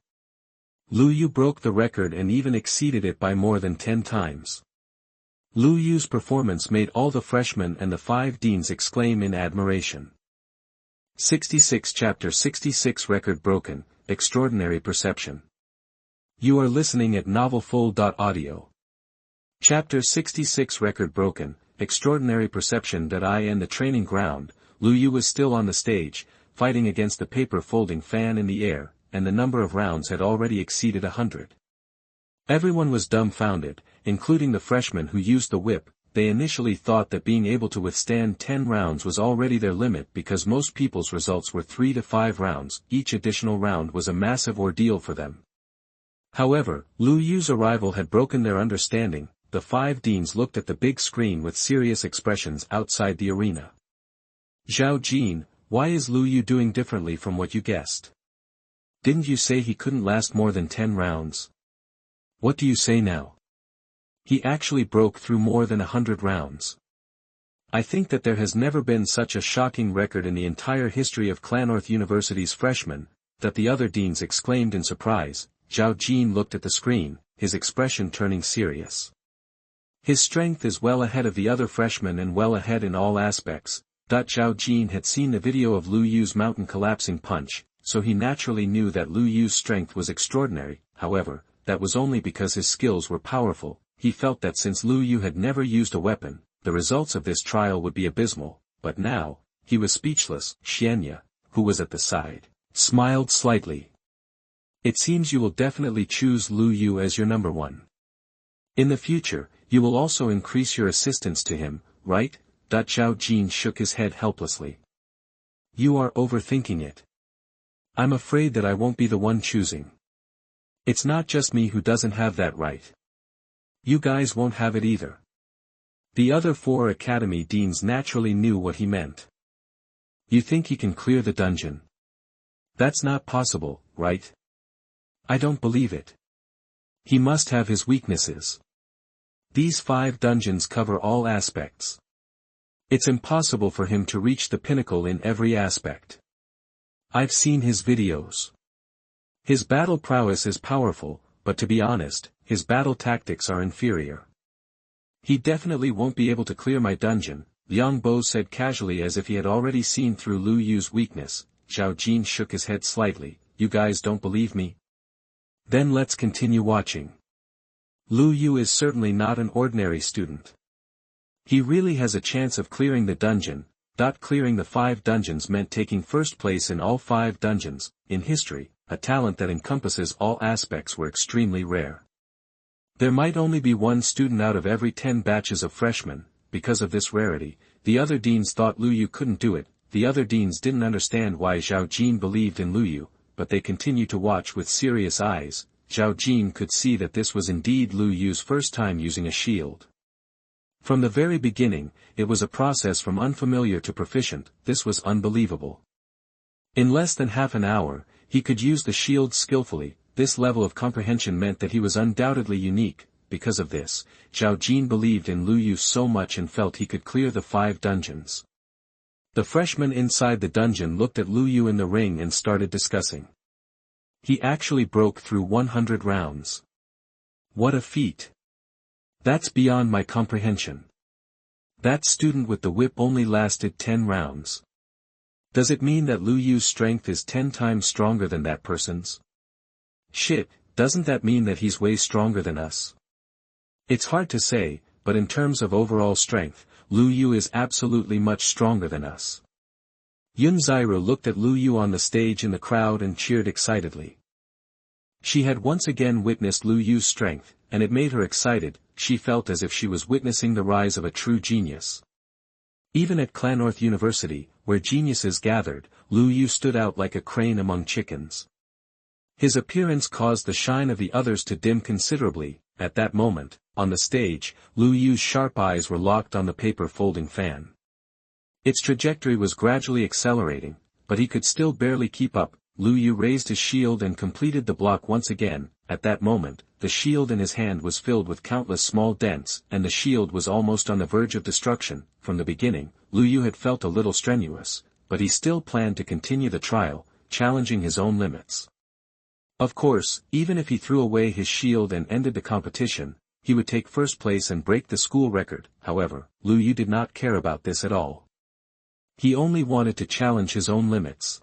Lu Yu broke the record and even exceeded it by more than 10 times. Lu Yu's performance made all the freshmen and the 5 deans exclaim in admiration. 66 Chapter 66 Record Broken, Extraordinary Perception. You are listening at novelfull.audio. Chapter 66 Record Broken, Extraordinary Perception. In the training ground, Lu Yu was still on the stage, fighting against the paper folding fan in the air, and the number of rounds had already exceeded 100. Everyone was dumbfounded, including the freshmen who used the whip. They initially thought that being able to withstand 10 rounds was already their limit because most people's results were 3 to 5 rounds. Each additional round was a massive ordeal for them. However, Lu Yu's arrival had broken their understanding. The 5 deans looked at the big screen with serious expressions outside the arena. Zhao Jin, why is Lu Yu doing differently from what you guessed? Didn't you say he couldn't last more than 10 rounds? What do you say now? He actually broke through more than 100 rounds. I think that there has never been such a shocking record in the entire history of Clannorth University's freshmen, that the other deans exclaimed in surprise. Zhao Jin looked at the screen, his expression turning serious. His strength is well ahead of the other freshmen and well ahead in all aspects. Zhao Jin had seen the video of Lu Yu's mountain collapsing punch, so he naturally knew that Lu Yu's strength was extraordinary. However, that was only because his skills were powerful. He felt that since Lu Yu had never used a weapon, the results of this trial would be abysmal, but now, he was speechless. Xianya, who was at the side, smiled slightly. It seems you will definitely choose Lu Yu as your number one. In the future, you will also increase your assistance to him, right? Zhao Jin shook his head helplessly. You are overthinking it. I'm afraid that I won't be the one choosing. It's not just me who doesn't have that right. You guys won't have it either. The other 4 academy deans naturally knew what he meant. You think he can clear the dungeon? That's not possible, right? I don't believe it. He must have his weaknesses. These 5 dungeons cover all aspects. It's impossible for him to reach the pinnacle in every aspect. I've seen his videos. His battle prowess is powerful, but to be honest, his battle tactics are inferior. He definitely won't be able to clear my dungeon, Liang Bo said casually as if he had already seen through Lu Yu's weakness. Zhao Jin shook his head slightly. You guys don't believe me? Then let's continue watching. Lu Yu is certainly not an ordinary student. He really has a chance of clearing the dungeon. Clearing the 5 dungeons meant taking first place in all 5 dungeons. In history, a talent that encompasses all aspects were extremely rare. There might only be 1 student out of every 10 batches of freshmen. Because of this rarity, the other deans thought Lu Yu couldn't do it. The other deans didn't understand why Zhao Jin believed in Lu Yu, but they continued to watch with serious eyes. Zhao Jin could see that this was indeed Lu Yu's first time using a shield. From the very beginning, it was a process from unfamiliar to proficient. This was unbelievable. In less than half an hour, he could use the shield skillfully. This level of comprehension meant that he was undoubtedly unique. Because of this, Zhao Jin believed in Lu Yu so much and felt he could clear the 5 dungeons. The freshmen inside the dungeon looked at Lu Yu in the ring and started discussing. He actually broke through 100 rounds. What a feat! That's beyond my comprehension. That student with the whip only lasted 10 rounds. Does it mean that Lu Yu's strength is 10 times stronger than that person's? Shit, doesn't that mean that he's way stronger than us? It's hard to say, but in terms of overall strength, Lu Yu is absolutely much stronger than us. Yun Xiru looked at Lu Yu on the stage in the crowd and cheered excitedly. She had once again witnessed Lu Yu's strength, and it made her excited. She felt as if she was witnessing the rise of a true genius. Even at Clannorth University, where geniuses gathered, Lu Yu stood out like a crane among chickens. His appearance caused the shine of the others to dim considerably. At that moment, on the stage, Lu Yu's sharp eyes were locked on the paper folding fan. Its trajectory was gradually accelerating, but he could still barely keep up. Lu Yu raised his shield and completed the block once again. At that moment, the shield in his hand was filled with countless small dents, and the shield was almost on the verge of destruction. From the beginning, Lu Yu had felt a little strenuous, but he still planned to continue the trial, challenging his own limits. Of course, even if he threw away his shield and ended the competition, he would take first place and break the school record. However, Lu Yu did not care about this at all. He only wanted to challenge his own limits.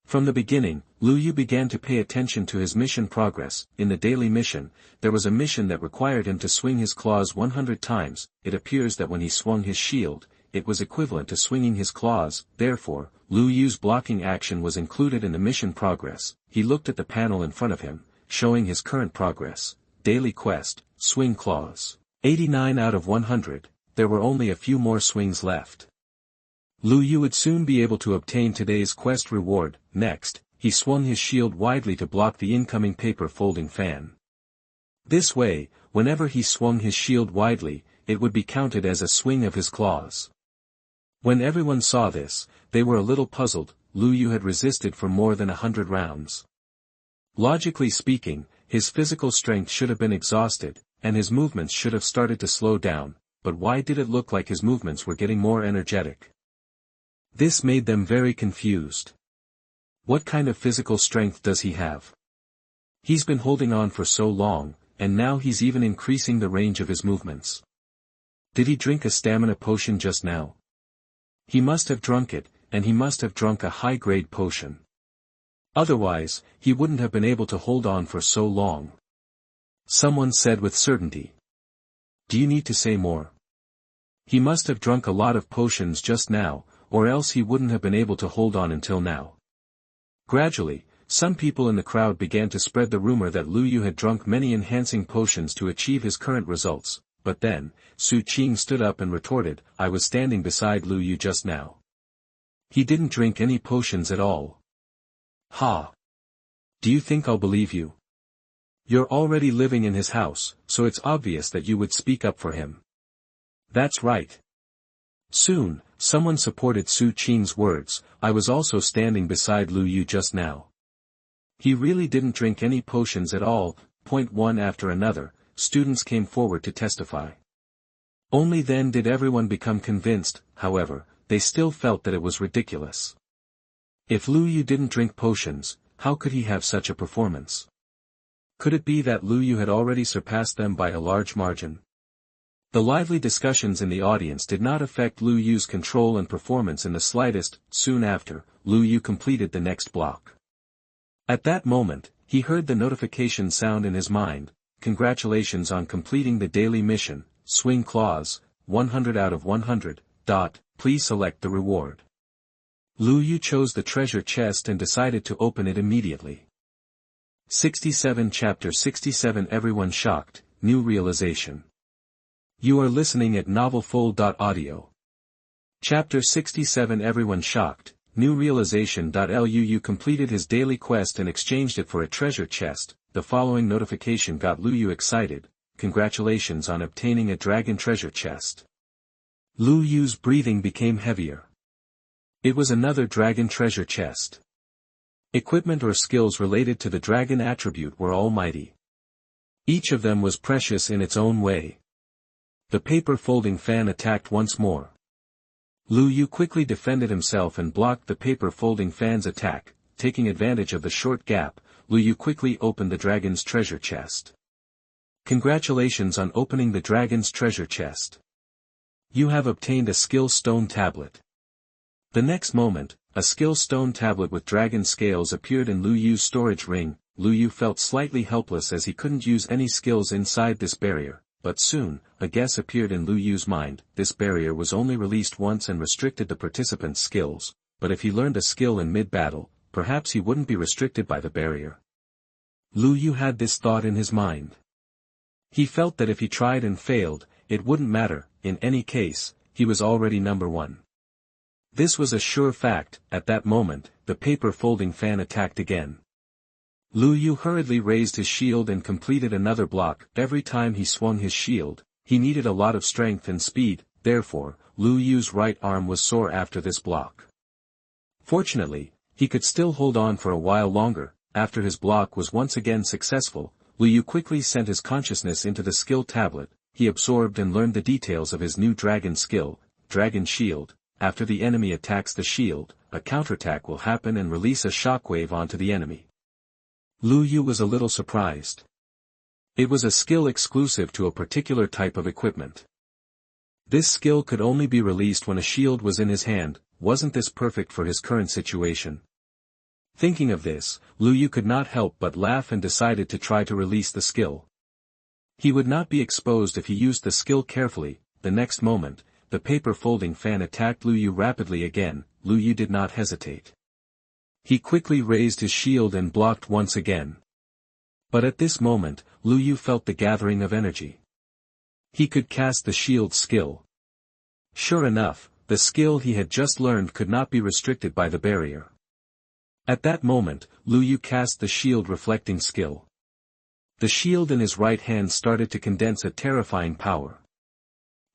From the beginning, Lu Yu began to pay attention to his mission progress. In the daily mission, there was a mission that required him to swing his claws 100 times. It appears that when he swung his shield, it was equivalent to swinging his claws. Therefore, Lu Yu's blocking action was included in the mission progress. He looked at the panel in front of him, showing his current progress. Daily quest, swing claws. 89 out of 100, there were only a few more swings left. Lu Yu would soon be able to obtain today's quest reward. Next, he swung his shield widely to block the incoming paper folding fan. This way, whenever he swung his shield widely, it would be counted as a swing of his claws. When everyone saw this, they were a little puzzled. Lu Yu had resisted for more than 100 rounds. Logically speaking, his physical strength should have been exhausted, and his movements should have started to slow down, but why did it look like his movements were getting more energetic? This made them very confused. What kind of physical strength does he have? He's been holding on for so long, and now he's even increasing the range of his movements. Did he drink a stamina potion just now? He must have drunk it, and he must have drunk a high-grade potion. Otherwise, he wouldn't have been able to hold on for so long. Someone said with certainty. Do you need to say more? He must have drunk a lot of potions just now, or else he wouldn't have been able to hold on until now. Gradually, some people in the crowd began to spread the rumor that Lu Yu had drunk many enhancing potions to achieve his current results, but then, Su Qing stood up and retorted, I was standing beside Lu Yu just now. He didn't drink any potions at all. Ha! Do you think I'll believe you? You're already living in his house, so it's obvious that you would speak up for him. That's right. Soon, someone supported Su Qing's words, I was also standing beside Lu Yu just now. He really didn't drink any potions at all. One after another, students came forward to testify. Only then did everyone become convinced, however, they still felt that it was ridiculous. If Lu Yu didn't drink potions, how could he have such a performance? Could it be that Lu Yu had already surpassed them by a large margin? The lively discussions in the audience did not affect Lu Yu's control and performance in the slightest. Soon after, Lu Yu completed the next block. At that moment, he heard the notification sound in his mind, congratulations on completing the daily mission, swing clause, 100 out of 100, please select the reward. Lu Yu chose the treasure chest and decided to open it immediately. 67 Chapter 67 Everyone shocked, new realization. You are listening at Novelfull.audio. Chapter 67 Everyone shocked, new realization. Lu Yu completed his daily quest and exchanged it for a treasure chest. The following notification got Lu Yu excited, congratulations on obtaining a dragon treasure chest. Lu Yu's breathing became heavier. It was another dragon treasure chest. Equipment or skills related to the dragon attribute were almighty. Each of them was precious in its own way. The paper folding fan attacked once more. Lu Yu quickly defended himself and blocked the paper folding fan's attack. Taking advantage of the short gap, Lu Yu quickly opened the dragon's treasure chest. Congratulations on opening the dragon's treasure chest. You have obtained a skill stone tablet. The next moment, a skill stone tablet with dragon scales appeared in Lu Yu's storage ring. Lu Yu felt slightly helpless as he couldn't use any skills inside this barrier, but soon, a guess appeared in Lu Yu's mind. This barrier was only released once and restricted the participant's skills, but if he learned a skill in mid-battle, perhaps he wouldn't be restricted by the barrier. Lu Yu had this thought in his mind. He felt that if he tried and failed, it wouldn't matter. In any case, he was already number one. This was a sure fact. At that moment, the paper folding fan attacked again. Lu Yu hurriedly raised his shield and completed another block. Every time he swung his shield, he needed a lot of strength and speed, therefore, Lu Yu's right arm was sore after this block. Fortunately, he could still hold on for a while longer. After his block was once again successful, Lu Yu quickly sent his consciousness into the skill tablet. He absorbed and learned the details of his new dragon skill, Dragon Shield. After the enemy attacks the shield, a counterattack will happen and release a shockwave onto the enemy. Lu Yu was a little surprised. It was a skill exclusive to a particular type of equipment. This skill could only be released when a shield was in his hand. Wasn't this perfect for his current situation? Thinking of this, Lu Yu could not help but laugh and decided to try to release the skill. He would not be exposed if he used the skill carefully. The next moment, the paper folding fan attacked Lu Yu rapidly again. Lu Yu did not hesitate. He quickly raised his shield and blocked once again. But at this moment, Lu Yu felt the gathering of energy. He could cast the shield skill. Sure enough, the skill he had just learned could not be restricted by the barrier. At that moment, Lu Yu cast the shield reflecting skill. The shield in his right hand started to condense a terrifying power.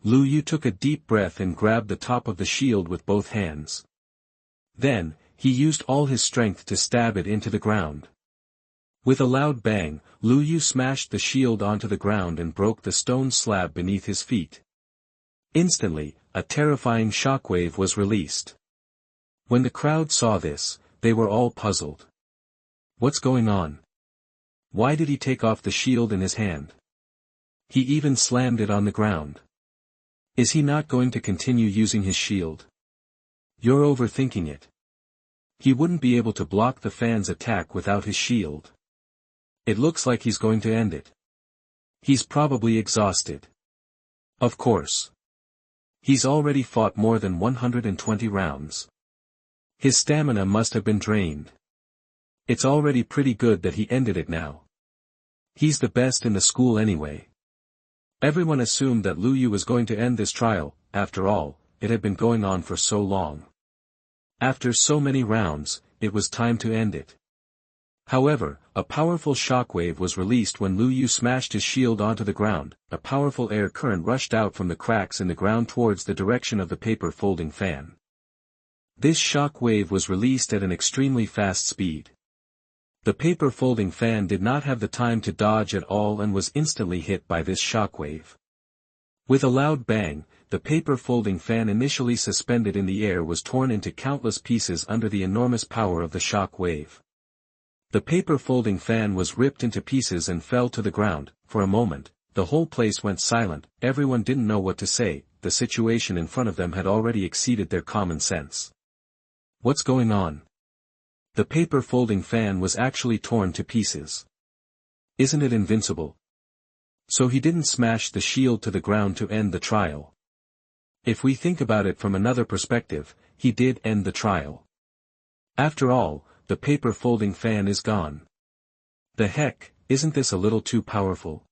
Lu Yu took a deep breath and grabbed the top of the shield with both hands. Then, he used all his strength to stab it into the ground. With a loud bang, Lu Yu smashed the shield onto the ground and broke the stone slab beneath his feet. Instantly, a terrifying shockwave was released. When the crowd saw this, they were all puzzled. What's going on? Why did he take off the shield in his hand? He even slammed it on the ground. Is he not going to continue using his shield? You're overthinking it. He wouldn't be able to block the fan's attack without his shield. It looks like he's going to end it. He's probably exhausted. Of course. He's already fought more than 120 rounds. His stamina must have been drained. It's already pretty good that he ended it now. He's the best in the school anyway. Everyone assumed that Lu Yu was going to end this trial. After all, it had been going on for so long. After so many rounds, it was time to end it. However, a powerful shockwave was released when Lu Yu smashed his shield onto the ground. A powerful air current rushed out from the cracks in the ground towards the direction of the paper folding fan. This shock wave was released at an extremely fast speed. The paper folding fan did not have the time to dodge at all and was instantly hit by this shock wave. With a loud bang, the paper folding fan initially suspended in the air was torn into countless pieces under the enormous power of the shock wave. The paper folding fan was ripped into pieces and fell to the ground. For a moment, the whole place went silent. Everyone didn't know what to say. The situation in front of them had already exceeded their common sense. What's going on? The paper folding fan was actually torn to pieces. Isn't it invincible? So he didn't smash the shield to the ground to end the trial. If we think about it from another perspective, he did end the trial. After all, the paper folding fan is gone. The heck, isn't this a little too powerful?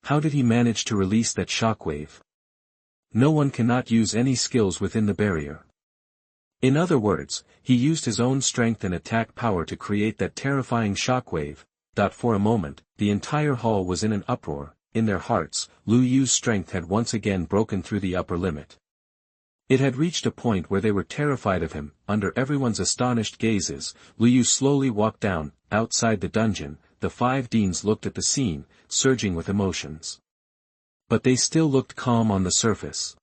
How did he manage to release that shockwave? No one cannot use any skills within the barrier. In other words, he used his own strength and attack power to create that terrifying shockwave. For a moment, the entire hall was in an uproar. In their hearts, Lu Yu's strength had once again broken through the upper limit. It had reached a point where they were terrified of him. Under everyone's astonished gazes, Lu Yu slowly walked down. Outside the dungeon, the 5 deans looked at the scene, surging with emotions. But they still looked calm on the surface.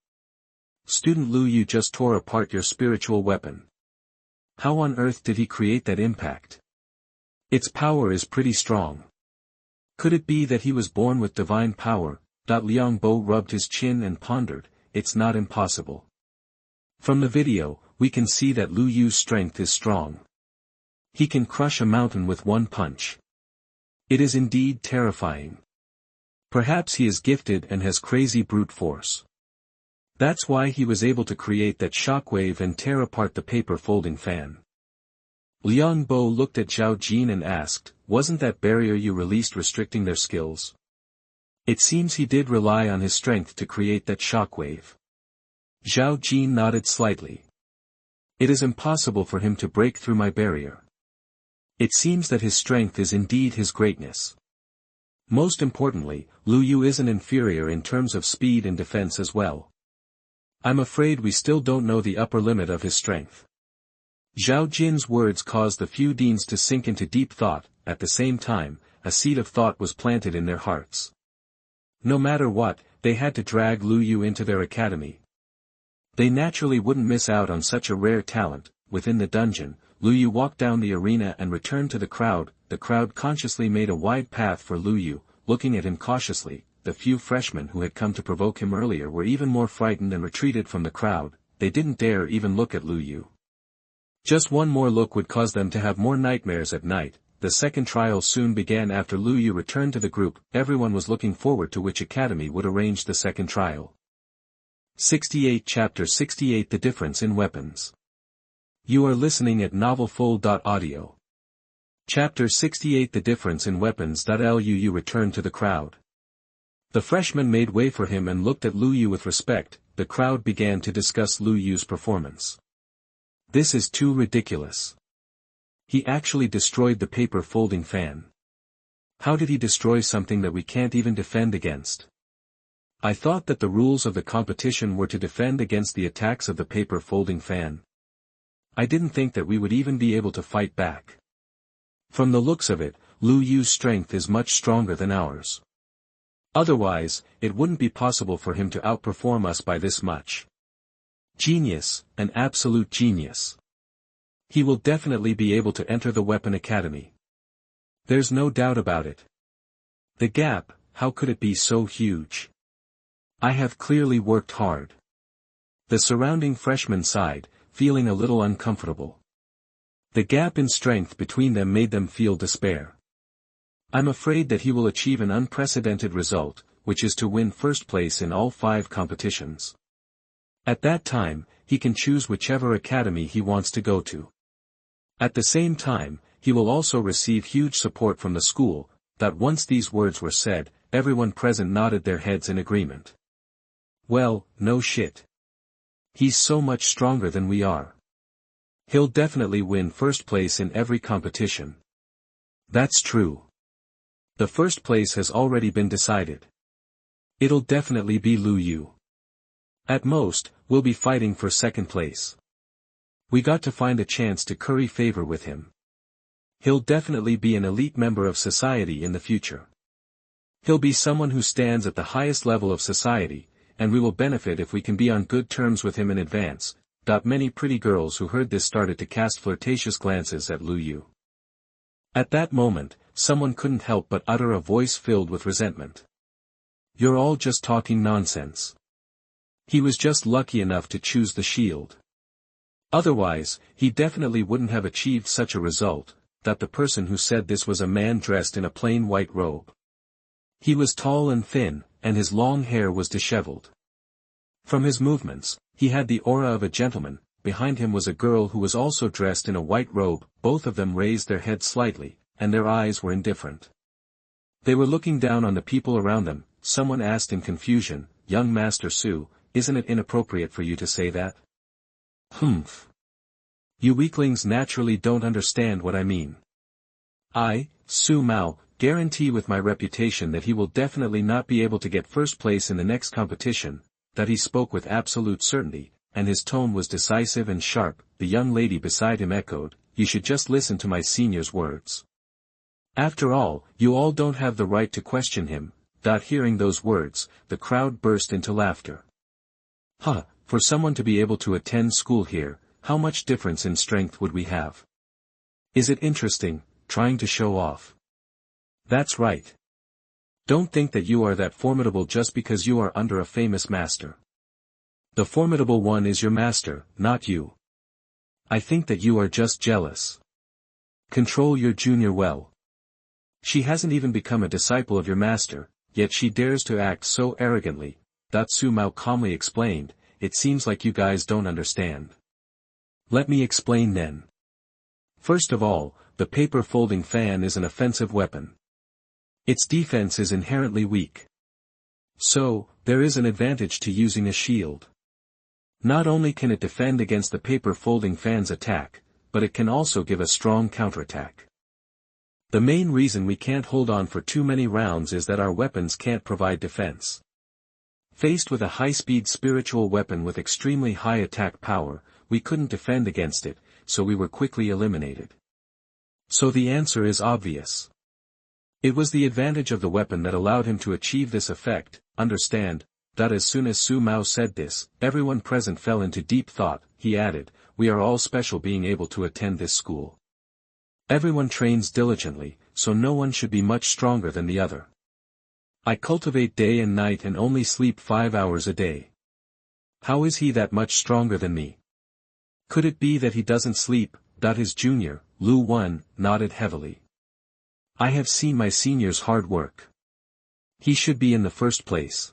Student Lu Yu just tore apart your spiritual weapon. How on earth did he create that impact? Its power is pretty strong. Could it be that he was born with divine power? Liang Bo rubbed his chin and pondered. It's not impossible. From the video, we can see that Lu Yu's strength is strong. He can crush a mountain with one punch. It is indeed terrifying. Perhaps he is gifted and has crazy brute force. That's why he was able to create that shockwave and tear apart the paper folding fan. Liang Bo looked at Zhao Jin and asked, wasn't that barrier you released restricting their skills? It seems he did rely on his strength to create that shockwave. Zhao Jin nodded slightly. It is impossible for him to break through my barrier. It seems that his strength is indeed his greatness. Most importantly, Lu Yu isn't inferior in terms of speed and defense as well. I'm afraid we still don't know the upper limit of his strength. Zhao Jin's words caused the few deans to sink into deep thought. At the same time, a seed of thought was planted in their hearts. No matter what, they had to drag Lu Yu into their academy. They naturally wouldn't miss out on such a rare talent. Within the dungeon, Lu Yu walked down the arena and returned to the crowd. The crowd consciously made a wide path for Lu Yu, looking at him cautiously. The few freshmen who had come to provoke him earlier were even more frightened and retreated from the crowd. They didn't dare even look at Lu Yu. Just one more look would cause them to have more nightmares at night. The second trial soon began after Lu Yu returned to the group. Everyone was looking forward to which academy would arrange the second trial. 68 Chapter 68 The Difference in Weapons. You are listening at novelfull.audio. Chapter 68 The Difference in Weapons. Lu Yu returned to the crowd. The freshmen made way for him and looked at Lu Yu with respect. The crowd began to discuss Lu Yu's performance. This is too ridiculous. He actually destroyed the paper folding fan. How did he destroy something that we can't even defend against? I thought that the rules of the competition were to defend against the attacks of the paper folding fan. I didn't think that we would even be able to fight back. From the looks of it, Lu Yu's strength is much stronger than ours. Otherwise, it wouldn't be possible for him to outperform us by this much. Genius, an absolute genius. He will definitely be able to enter the Weapon Academy. There's no doubt about it. The gap, how could it be so huge? I have clearly worked hard. The surrounding freshmen sighed, feeling a little uncomfortable. The gap in strength between them made them feel despair. I'm afraid that he will achieve an unprecedented result, which is to win first place in all 5 competitions. At that time, he can choose whichever academy he wants to go to. At the same time, he will also receive huge support from the school. That once these words were said, everyone present nodded their heads in agreement. Well, no shit. He's so much stronger than we are. He'll definitely win first place in every competition. That's true. The first place has already been decided. It'll definitely be Lu Yu. At most, we'll be fighting for second place. We got to find a chance to curry favor with him. He'll definitely be an elite member of society in the future. He'll be someone who stands at the highest level of society, and we will benefit if we can be on good terms with him in advance. Many pretty girls who heard this started to cast flirtatious glances at Lu Yu. At that moment, someone couldn't help but utter a voice filled with resentment. You're all just talking nonsense. He was just lucky enough to choose the shield. Otherwise, he definitely wouldn't have achieved such a result. That the person who said this was a man dressed in a plain white robe. He was tall and thin, and his long hair was disheveled. From his movements, he had the aura of a gentleman. Behind him was a girl who was also dressed in a white robe. Both of them raised their heads slightly, and their eyes were indifferent. They were looking down on the people around them. Someone asked in confusion, "Young Master Su, isn't it inappropriate for you to say that?" "Humph. You weaklings naturally don't understand what I mean. I, Su Mao, guarantee with my reputation that he will definitely not be able to get first place in the next competition." That he spoke with absolute certainty, and his tone was decisive and sharp. The young lady beside him echoed, "You should just listen to my senior's words. After all, you all don't have the right to question him." Hearing those words, the crowd burst into laughter. Huh, for someone to be able to attend school here, how much difference in strength would we have? Is it interesting, trying to show off? That's right. Don't think that you are that formidable just because you are under a famous master. The formidable one is your master, not you. I think that you are just jealous. Control your junior well. She hasn't even become a disciple of your master, yet she dares to act so arrogantly. Su Mao calmly explained, "It seems like you guys don't understand. Let me explain then. First of all, the paper folding fan is an offensive weapon. Its defense is inherently weak. So, there is an advantage to using a shield. Not only can it defend against the paper folding fan's attack, but it can also give a strong counterattack. The main reason we can't hold on for too many rounds is that our weapons can't provide defense. Faced with a high-speed spiritual weapon with extremely high attack power, we couldn't defend against it, so we were quickly eliminated. So the answer is obvious. It was the advantage of the weapon that allowed him to achieve this effect. Understand, that as soon as Su Mao said this, everyone present fell into deep thought. He added, "We are all special being able to attend this school. Everyone trains diligently, so no one should be much stronger than the other. I cultivate day and night and only sleep 5 hours a day. How is he that much stronger than me? Could it be that he doesn't sleep?" His junior, Lu Wen, nodded heavily. "I have seen my senior's hard work. He should be in the first place.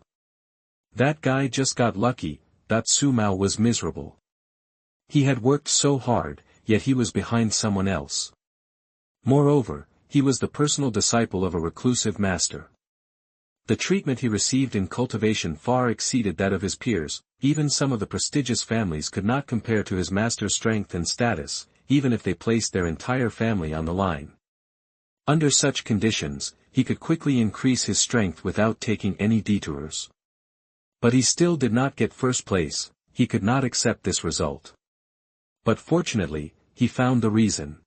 That guy just got lucky." Su Mao was miserable. He had worked so hard, yet he was behind someone else. Moreover, he was the personal disciple of a reclusive master. The treatment he received in cultivation far exceeded that of his peers. Even some of the prestigious families could not compare to his master's strength and status, even if they placed their entire family on the line. Under such conditions, he could quickly increase his strength without taking any detours. But he still did not get first place. He could not accept this result. But fortunately, he found the reason.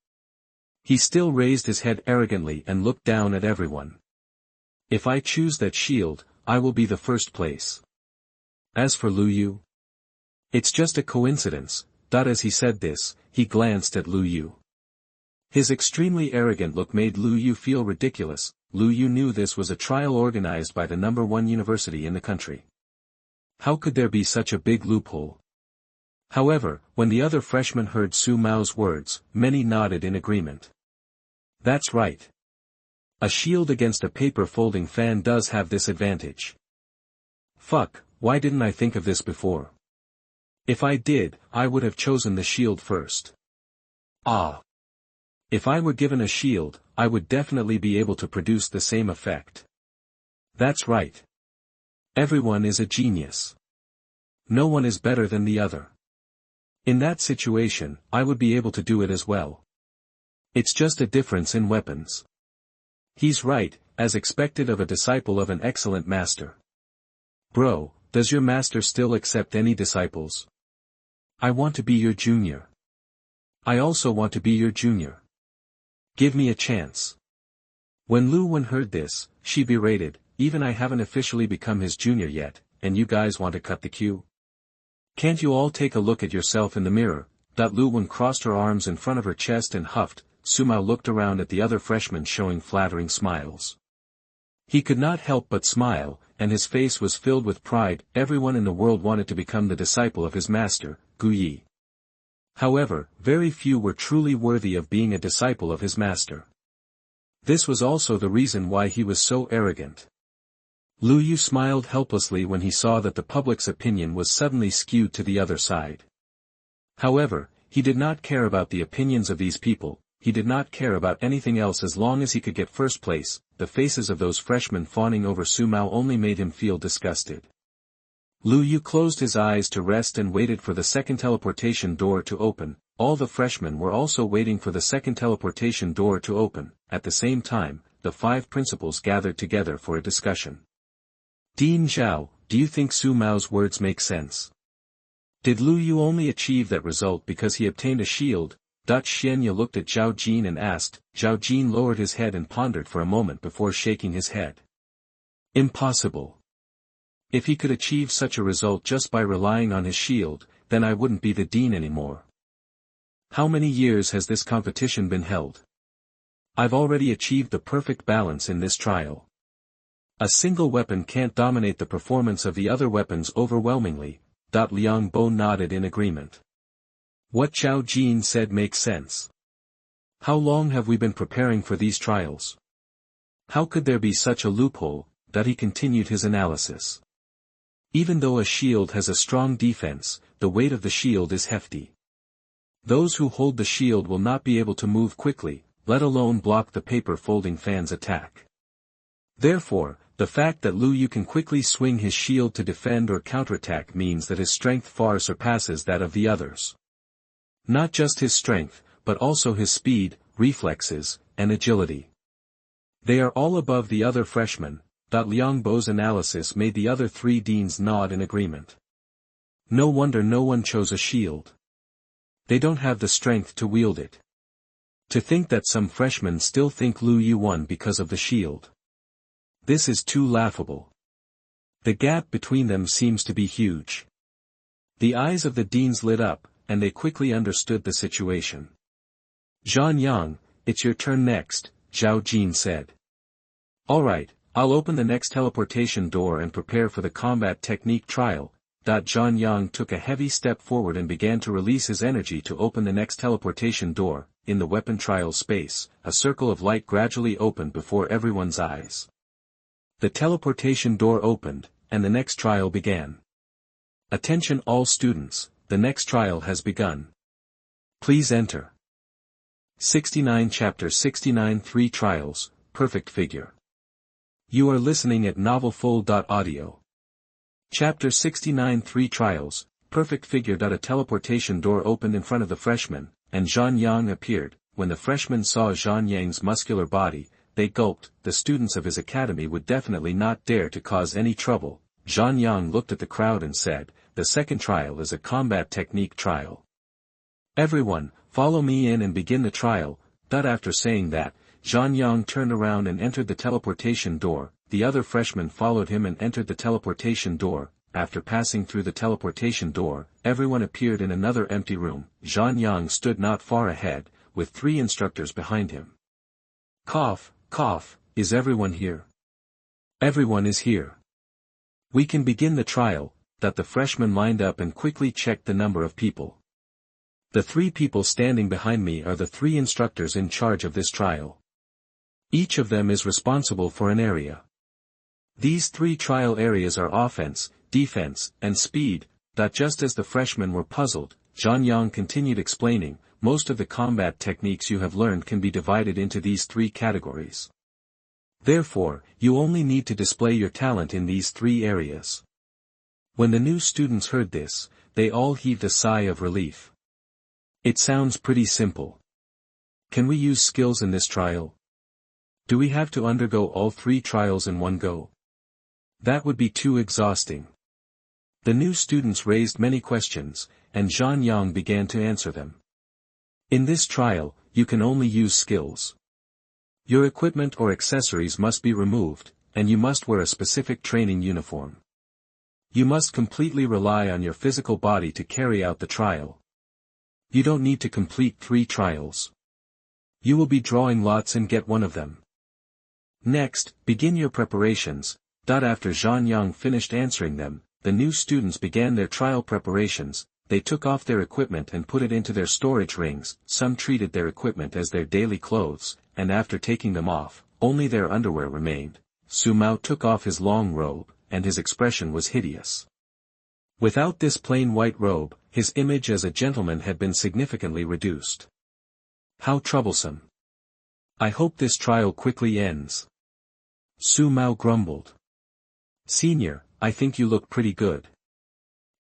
He still raised his head arrogantly and looked down at everyone. If I choose that shield, I will be the first place. As for Lu Yu, it's just a coincidence, that as he said this, he glanced at Lu Yu. His extremely arrogant look made Lu Yu feel ridiculous. Lu Yu knew this was a trial organized by the #1 university in the country. How could there be such a big loophole? However, when the other freshmen heard Su Mao's words, many nodded in agreement. That's right. A shield against a paper folding fan does have this advantage. Fuck, why didn't I think of this before? If I did, I would have chosen the shield first. Ah. If I were given a shield, I would definitely be able to produce the same effect. That's right. Everyone is a genius. No one is better than the other. In that situation, I would be able to do it as well. It's just a difference in weapons. He's right, as expected of a disciple of an excellent master. Bro, does your master still accept any disciples? I want to be your junior. I also want to be your junior. Give me a chance. When Lu Wen heard this, she berated, even I haven't officially become his junior yet, and you guys want to cut the queue? Can't you all take a look at yourself in the mirror? Lu Wen crossed her arms in front of her chest and huffed. Su Mao looked around at the other freshmen showing flattering smiles. He could not help but smile, and his face was filled with pride. Everyone in the world wanted to become the disciple of his master, Gu Yi. However, very few were truly worthy of being a disciple of his master. This was also the reason why he was so arrogant. Lu Yu smiled helplessly when he saw that the public's opinion was suddenly skewed to the other side. However, he did not care about the opinions of these people. He did not care about anything else as long as he could get first place. The faces of those freshmen fawning over Su Mao only made him feel disgusted. Lu Yu closed his eyes to rest and waited for the second teleportation door to open. All the freshmen were also waiting for the second teleportation door to open. At the same time, the 5 principals gathered together for a discussion. Dean Zhao, do you think Su Mao's words make sense? Did Lu Yu only achieve that result because he obtained a shield? Xianya looked at Zhao Jin and asked. Zhao Jin lowered his head and pondered for a moment before shaking his head. Impossible. If he could achieve such a result just by relying on his shield, then I wouldn't be the dean anymore. How many years has this competition been held? I've already achieved the perfect balance in this trial. A single weapon can't dominate the performance of the other weapons overwhelmingly. Liang Bo nodded in agreement. What Zhao Jin said makes sense. How long have we been preparing for these trials? How could there be such a loophole? He continued his analysis. Even though a shield has a strong defense, the weight of the shield is hefty. Those who hold the shield will not be able to move quickly, let alone block the paper folding fan's attack. Therefore, the fact that Lu Yu can quickly swing his shield to defend or counterattack means that his strength far surpasses that of the others. Not just his strength, but also his speed, reflexes, and agility. They are all above the other freshmen. Liang Bo's analysis made the other 3 deans nod in agreement. No wonder no one chose a shield. They don't have the strength to wield it. To think that some freshmen still think Lu Yu won because of the shield. This is too laughable. The gap between them seems to be huge. The eyes of the deans lit up, and they quickly understood the situation. Zhan Yang, it's your turn next, Zhao Jin said. Alright, I'll open the next teleportation door and prepare for the combat technique trial. Zhan Yang took a heavy step forward and began to release his energy to open the next teleportation door. In the weapon trial space, a circle of light gradually opened before everyone's eyes. The teleportation door opened, and the next trial began. Attention all students, the next trial has begun. Please enter. 69 Chapter 69 3 Trials, Perfect Figure. You are listening at novelfull.audio. Chapter 69 3 Trials, Perfect Figure. A teleportation door opened in front of the freshmen, and Zhan Yang appeared. When the freshmen saw Zhan Yang's muscular body, they gulped. The students of his academy would definitely not dare to cause any trouble. Zhan Yang looked at the crowd and said, the second trial is a combat technique trial. Everyone, follow me in and begin the trial. After saying that, Zhang Yang turned around and entered the teleportation door. The other freshmen followed him and entered the teleportation door. After passing through the teleportation door, everyone appeared in another empty room. Zhang Yang stood not far ahead, with 3 instructors behind him. Cough, cough, is everyone here? Everyone is here. We can begin the trial. That the freshmen lined up and quickly checked the number of people. The 3 people standing behind me are the 3 instructors in charge of this trial. Each of them is responsible for an area. These 3 trial areas are offense, defense, and speed. Just as the freshmen were puzzled, Zhang Yang continued explaining, most of the combat techniques you have learned can be divided into these 3 categories. Therefore, you only need to display your talent in these 3 areas. When the new students heard this, they all heaved a sigh of relief. It sounds pretty simple. Can we use skills in this trial? Do we have to undergo all 3 trials in one go? That would be too exhausting. The new students raised many questions, and Zhang Yang began to answer them. In this trial, you can only use skills. Your equipment or accessories must be removed, and you must wear a specific training uniform. You must completely rely on your physical body to carry out the trial. You don't need to complete 3 trials. You will be drawing lots and get one of them. Next, begin your preparations. After Zhang Yang finished answering them, the new students began their trial preparations. They took off their equipment and put it into their storage rings. Some treated their equipment as their daily clothes, and after taking them off, only their underwear remained. Su Mao took off his long robe, and his expression was hideous. Without this plain white robe, his image as a gentleman had been significantly reduced. How troublesome. I hope this trial quickly ends. Su Mao grumbled. Senior, I think you look pretty good.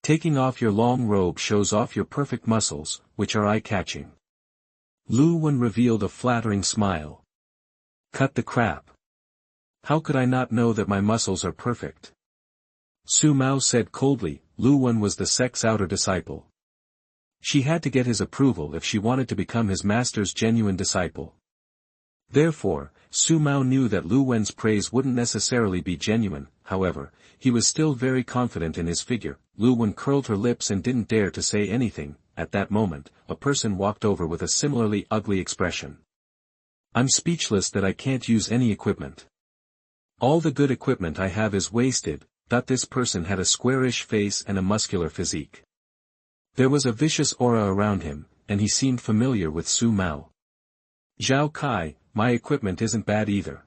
Taking off your long robe shows off your perfect muscles, which are eye-catching. Lu Wen revealed a flattering smile. Cut the crap. How could I not know that my muscles are perfect? Su Mao said coldly. Lu Wen was the sect's outer disciple. She had to get his approval if she wanted to become his master's genuine disciple. Therefore, Su Mao knew that Lu Wen's praise wouldn't necessarily be genuine. However, he was still very confident in his figure. Lu Wen curled her lips and didn't dare to say anything. At that moment, a person walked over with a similarly ugly expression. I'm speechless that I can't use any equipment. All the good equipment I have is wasted. This person had a squarish face and a muscular physique. There was a vicious aura around him, and he seemed familiar with Su Mao. Zhao Kai, my equipment isn't bad either.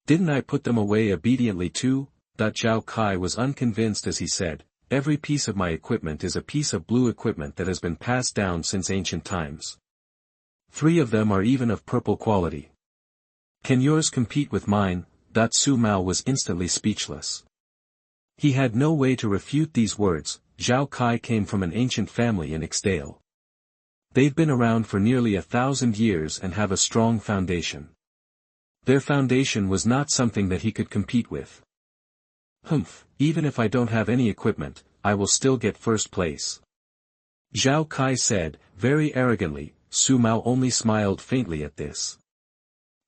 Didn't I put them away obediently too? Zhao Kai was unconvinced as he said, every piece of my equipment is a piece of blue equipment that has been passed down since ancient times. 3 of them are even of purple quality. Can yours compete with mine? Su Mao was instantly speechless. He had no way to refute these words. Zhao Kai came from an ancient family in Ixdale. They've been around for nearly 1,000 years and have a strong foundation. Their foundation was not something that he could compete with. Humph, even if I don't have any equipment, I will still get first place. Zhao Kai said, very arrogantly. Su Mao only smiled faintly at this.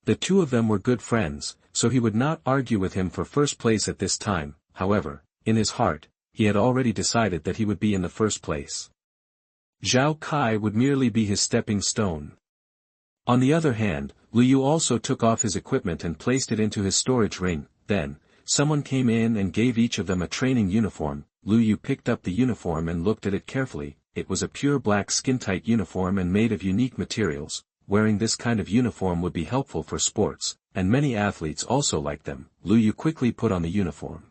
The 2 of them were good friends, so he would not argue with him for first place at this time. However, in his heart, he had already decided that he would be in the first place. Zhao Kai would merely be his stepping stone. On the other hand, Lu Yu also took off his equipment and placed it into his storage ring. Then, someone came in and gave each of them a training uniform. Lu Yu picked up the uniform and looked at it carefully. It was a pure black skin-tight uniform and made of unique materials. Wearing this kind of uniform would be helpful for sports, and many athletes also like them. Lu Yu quickly put on the uniform.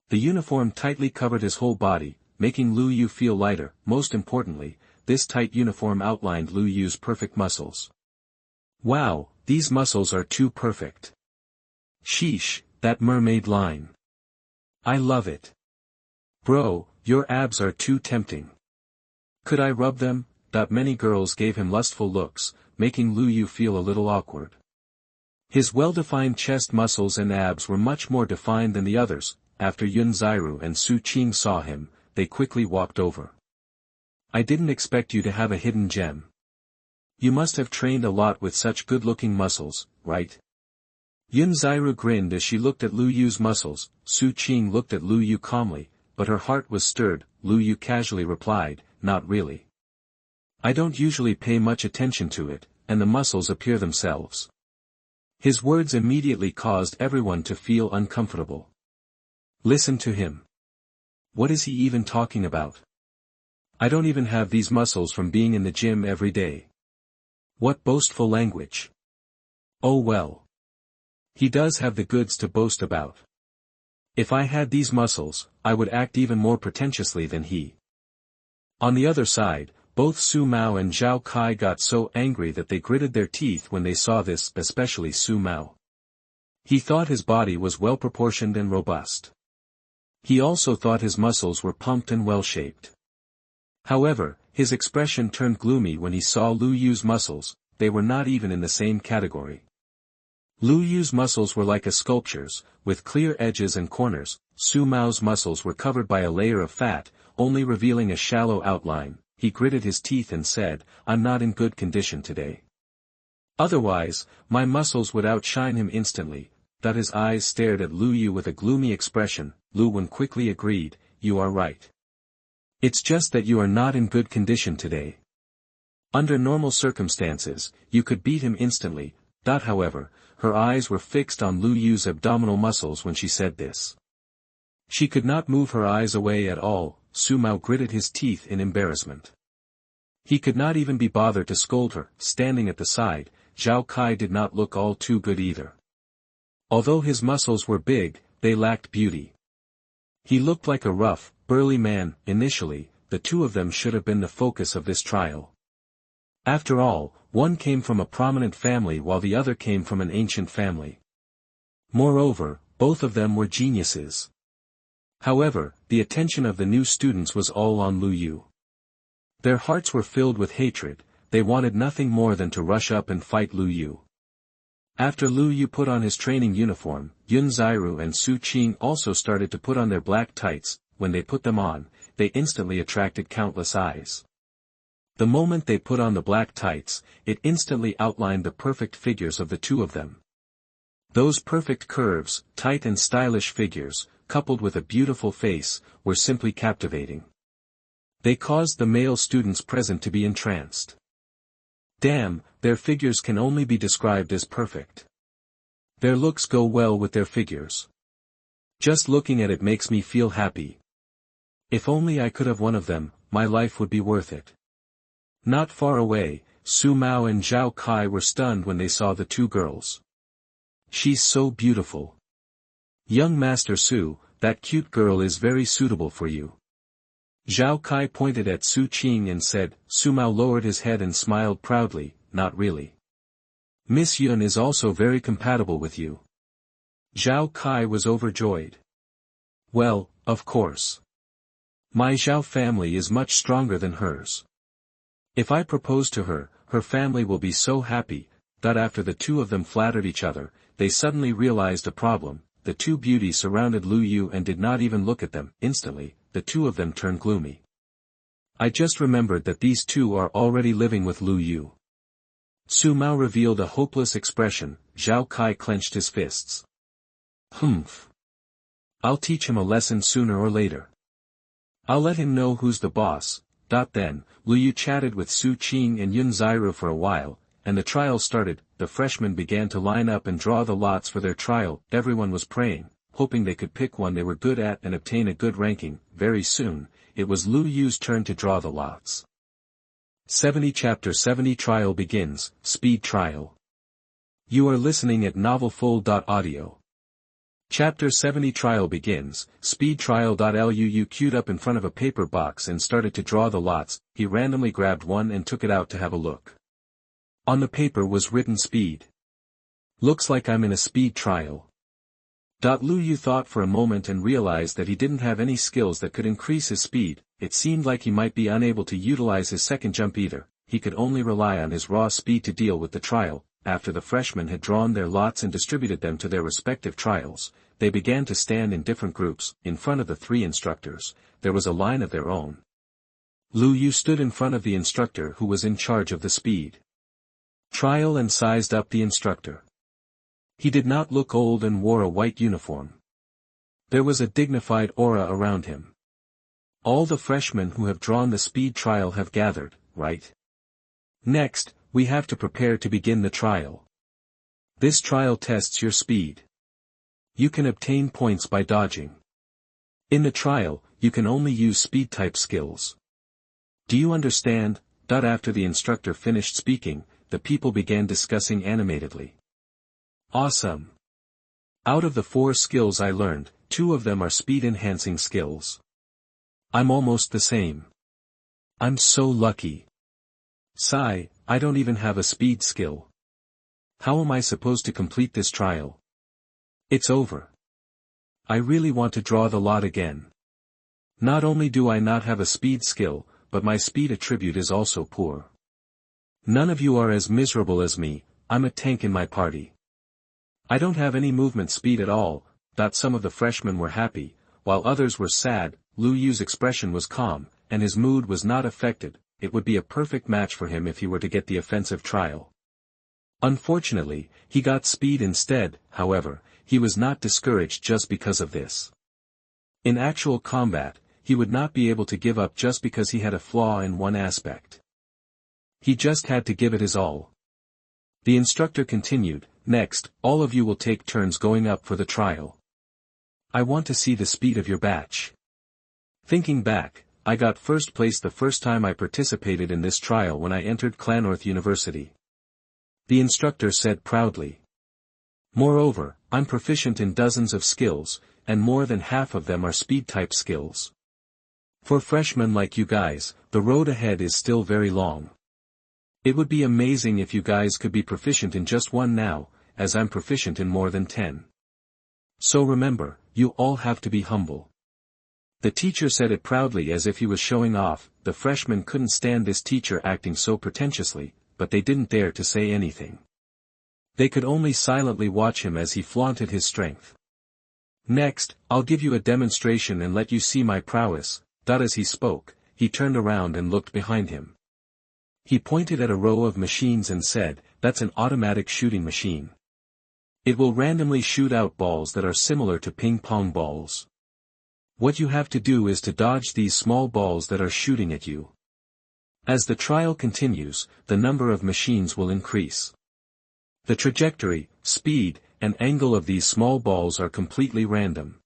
The uniform tightly covered his whole body, making Lu Yu feel lighter. Most importantly, this tight uniform outlined Lu Yu's perfect muscles. Wow, these muscles are too perfect. Sheesh, that mermaid line. I love it. Bro, your abs are too tempting. Could I rub them? Many girls gave him lustful looks, making Lu Yu feel a little awkward. His well-defined chest muscles and abs were much more defined than the others. After Yun Zairu and Su Qing saw him, they quickly walked over. I didn't expect you to have a hidden gem. You must have trained a lot with such good-looking muscles, right? Yun Ziru grinned as she looked at Lu Yu's muscles. Su Qing looked at Lu Yu calmly, but her heart was stirred. Lu Yu casually replied, "Not really. I don't usually pay much attention to it, and the muscles appear themselves." His words immediately caused everyone to feel uncomfortable. Listen to him. What is he even talking about? I don't even have these muscles from being in the gym every day. What boastful language. Oh well. He does have the goods to boast about. If I had these muscles, I would act even more pretentiously than he. On the other side, both Su Mao and Zhao Kai got so angry that they gritted their teeth when they saw this, especially Su Mao. He thought his body was well proportioned and robust. He also thought his muscles were pumped and well-shaped. However, his expression turned gloomy when he saw Lu Yu's muscles. They were not even in the same category. Lu Yu's muscles were like a sculpture's, with clear edges and corners. Su Mao's muscles were covered by a layer of fat, only revealing a shallow outline. He gritted his teeth and said, "I'm not in good condition today. Otherwise, my muscles would outshine him instantly." That his eyes stared at Lu Yu with a gloomy expression. Lu Wen quickly agreed, "You are right. It's just that you are not in good condition today. Under normal circumstances, you could beat him instantly." However, her eyes were fixed on Lu Yu's abdominal muscles when she said this. She could not move her eyes away at all. Su Mao gritted his teeth in embarrassment. He could not even be bothered to scold her. Standing at the side, Zhao Kai did not look all too good either. Although his muscles were big, they lacked beauty. He looked like a rough, burly man. Initially, the two of them should have been the focus of this trial. After all, one came from a prominent family while the other came from an ancient family. Moreover, both of them were geniuses. However, the attention of the new students was all on Lu Yu. Their hearts were filled with hatred. They wanted nothing more than to rush up and fight Lu Yu. After Lu Yu put on his training uniform, Yun Ziru and Su Qing also started to put on their black tights. When they put them on, they instantly attracted countless eyes. The moment they put on the black tights, it instantly outlined the perfect figures of the two of them. Those perfect curves, tight and stylish figures, coupled with a beautiful face, were simply captivating. They caused the male students present to be entranced. Damn, their figures can only be described as perfect. Their looks go well with their figures. Just looking at it makes me feel happy. If only I could have one of them, my life would be worth it. Not far away, Su Mao and Zhao Kai were stunned when they saw the two girls. She's so beautiful. Young Master Su, that cute girl is very suitable for you. Zhao Kai pointed at Su Qing and said. Su Mao lowered his head and smiled proudly, "Not really. Miss Yun is also very compatible with you." Zhao Kai was overjoyed. "Well, of course. My Zhao family is much stronger than hers. If I propose to her, her family will be so happy." After the two of them flattered each other, they suddenly realized a problem. The two beauties surrounded Lu Yu and did not even look at them. Instantly, the two of them turned gloomy. I just remembered that these two are already living with Lu Yu. Su Mao revealed a hopeless expression. Zhao Kai clenched his fists. Humph. I'll teach him a lesson sooner or later. I'll let him know who's the boss. Then, Lu Yu chatted with Su Qing and Yun Ziru for a while, and the trial started. The freshmen began to line up and draw the lots for their trial. Everyone was praying, hoping they could pick one they were good at and obtain a good ranking. Very soon, it was Lu Yu's turn to draw the lots. 70 Chapter 70 Trial begins. Speed Trial. You are listening at novelfull.audio. Chapter 70 Trial begins. Speed Trial. Lu queued up in front of a paper box and started to draw the lots. He randomly grabbed one and took it out to have a look. On the paper was written speed. Looks like I'm in a speed trial. Lu Yu thought for a moment and realized that he didn't have any skills that could increase his speed. It seemed like he might be unable to utilize his second jump either. He could only rely on his raw speed to deal with the trial. After the freshmen had drawn their lots and distributed them to their respective trials, they began to stand in different groups. In front of the three instructors, there was a line of their own. Lu Yu stood in front of the instructor who was in charge of the speed. Trial and sized up the instructor. He did not look old and wore a white uniform. There was a dignified aura around him. All the freshmen who have drawn the speed trial have gathered, right? Next, we have to prepare to begin the trial. This trial tests your speed. You can obtain points by dodging. In the trial, you can only use speed-type skills. Do you understand? After the instructor finished speaking, the people began discussing animatedly. Awesome! Out of the 4 skills I learned, 2 of them are speed-enhancing skills. I'm almost the same. I'm so lucky. Sigh, I don't even have a speed skill. How am I supposed to complete this trial? It's over. I really want to draw the lot again. Not only do I not have a speed skill, but my speed attribute is also poor. None of you are as miserable as me, I'm a tank in my party. I don't have any movement speed at all. Some of the freshmen were happy, while others were sad. Lu Yu's expression was calm, and his mood was not affected. It would be a perfect match for him if he were to get the offensive trial. Unfortunately, he got speed instead. However, he was not discouraged just because of this. In actual combat, he would not be able to give up just because he had a flaw in one aspect. He just had to give it his all. The instructor continued, next, all of you will take turns going up for the trial. I want to see the speed of your batch. Thinking back, I got first place the first time I participated in this trial when I entered Clannorth University. The instructor said proudly. Moreover, I'm proficient in dozens of skills, and more than half of them are speed-type skills. For freshmen like you guys, the road ahead is still very long. It would be amazing if you guys could be proficient in just one now, as I'm proficient in more than 10. So remember, you all have to be humble. The teacher said it proudly as if he was showing off. The freshmen couldn't stand this teacher acting so pretentiously, but they didn't dare to say anything. They could only silently watch him as he flaunted his strength. Next, I'll give you a demonstration and let you see my prowess. As he spoke, he turned around and looked behind him. He pointed at a row of machines and said, that's an automatic shooting machine. It will randomly shoot out balls that are similar to ping-pong balls. What you have to do is to dodge these small balls that are shooting at you. As the trial continues, the number of machines will increase. The trajectory, speed, and angle of these small balls are completely random.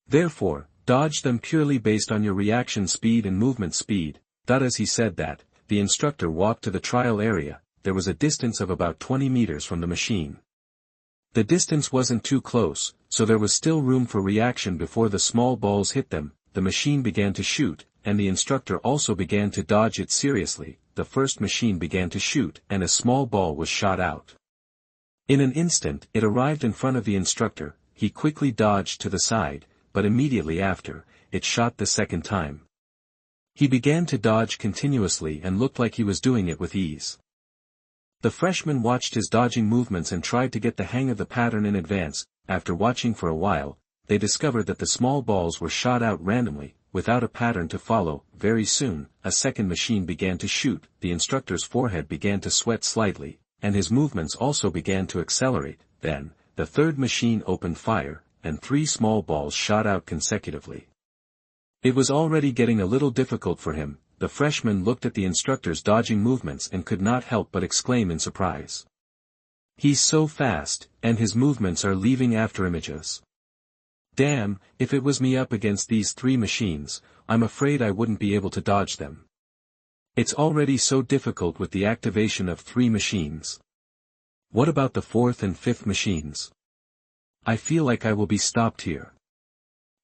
Therefore, dodge them purely based on your reaction speed and movement speed. As he said that, the instructor walked to the trial area. There was a distance of about 20 meters from the machine. The distance wasn't too close, so there was still room for reaction before the small balls hit them. The machine began to shoot, and the instructor also began to dodge it seriously. The first machine began to shoot, and a small ball was shot out. In an instant, it arrived in front of the instructor. He quickly dodged to the side, but immediately after, it shot the second time. He began to dodge continuously and looked like he was doing it with ease. The freshman watched his dodging movements and tried to get the hang of the pattern in advance. After watching for a while, they discovered that the small balls were shot out randomly, without a pattern to follow. Very soon, a second machine began to shoot. The instructor's forehead began to sweat slightly, and his movements also began to accelerate. Then, the third machine opened fire, and 3 small balls shot out consecutively. It was already getting a little difficult for him. The freshman looked at the instructor's dodging movements and could not help but exclaim in surprise. He's so fast, and his movements are leaving afterimages. Damn, if it was me up against these 3 machines, I'm afraid I wouldn't be able to dodge them. It's already so difficult with the activation of 3 machines. What about the 4th and 5th machines? I feel like I will be stopped here.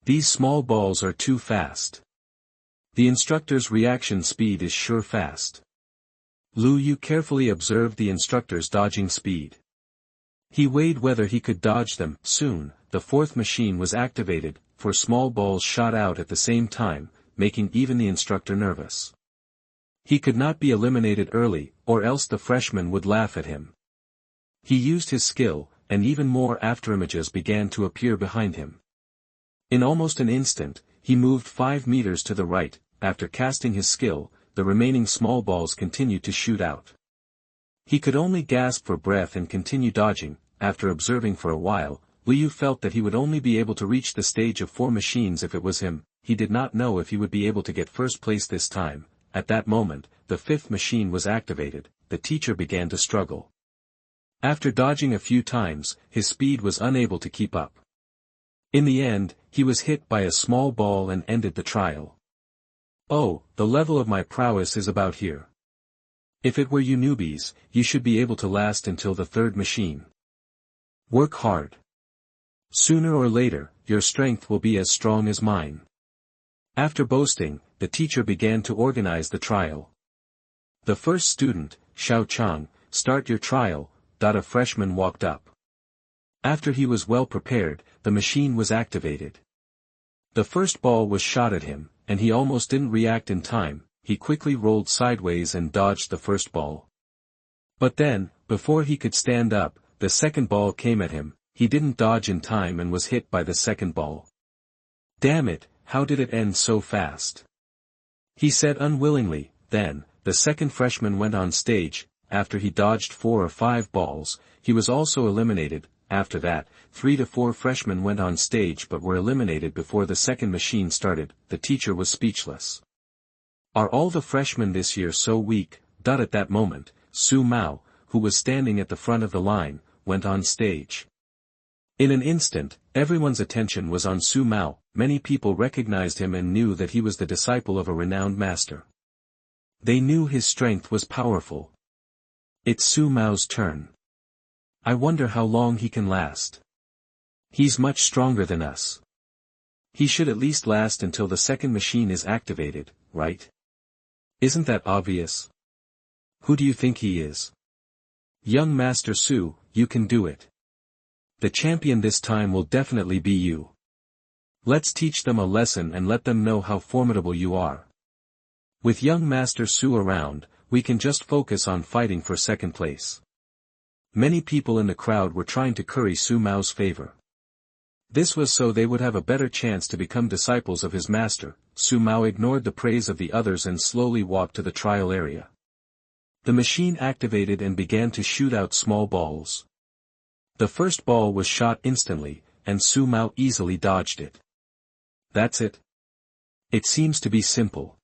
These small balls are too fast. The instructor's reaction speed is sure fast. Lu Yu carefully observed the instructor's dodging speed. He weighed whether he could dodge them. Soon, the 4th machine was activated. 4 small balls shot out at the same time, making even the instructor nervous. He could not be eliminated early, or else the freshman would laugh at him. He used his skill, and even more afterimages began to appear behind him. In almost an instant, he moved 5 meters to the right. After casting his skill, the remaining small balls continued to shoot out. He could only gasp for breath and continue dodging. After observing for a while, Liu felt that he would only be able to reach the stage of 4 machines if it was him. He did not know if he would be able to get first place this time. At that moment, the 5th machine was activated. The teacher began to struggle. After dodging a few times, his speed was unable to keep up. In the end, he was hit by a small ball and ended the trial. Oh, the level of my prowess is about here. If it were you newbies, you should be able to last until the 3rd machine. Work hard. Sooner or later, your strength will be as strong as mine. After boasting, the teacher began to organize the trial. The first student, Xiao Chang, start your trial. A freshman walked up. After he was well prepared, the machine was activated. The first ball was shot at him, and he almost didn't react in time. He quickly rolled sideways and dodged the first ball. But then, before he could stand up, the second ball came at him. He didn't dodge in time and was hit by the second ball. Damn it, how did it end so fast? He said unwillingly. Then, the second freshman went on stage. After he dodged 4 or 5 balls, he was also eliminated. After that, 3 to 4 freshmen went on stage but were eliminated before the second machine started. The teacher was speechless. Are all the freshmen this year so weak? At that moment, Su Mao, who was standing at the front of the line, went on stage. In an instant, everyone's attention was on Su Mao. Many people recognized him and knew that he was the disciple of a renowned master. They knew his strength was powerful. It's Su Mao's turn. I wonder how long he can last. He's much stronger than us. He should at least last until the second machine is activated, right? Isn't that obvious? Who do you think he is? Young Master Su, you can do it. The champion this time will definitely be you. Let's teach them a lesson and let them know how formidable you are. With young Master Su around, we can just focus on fighting for second place. Many people in the crowd were trying to curry Su Mao's favor. This was so they would have a better chance to become disciples of his master. Su Mao ignored the praise of the others and slowly walked to the trial area. The machine activated and began to shoot out small balls. The first ball was shot instantly, and Su Mao easily dodged it. That's it. It seems to be simple.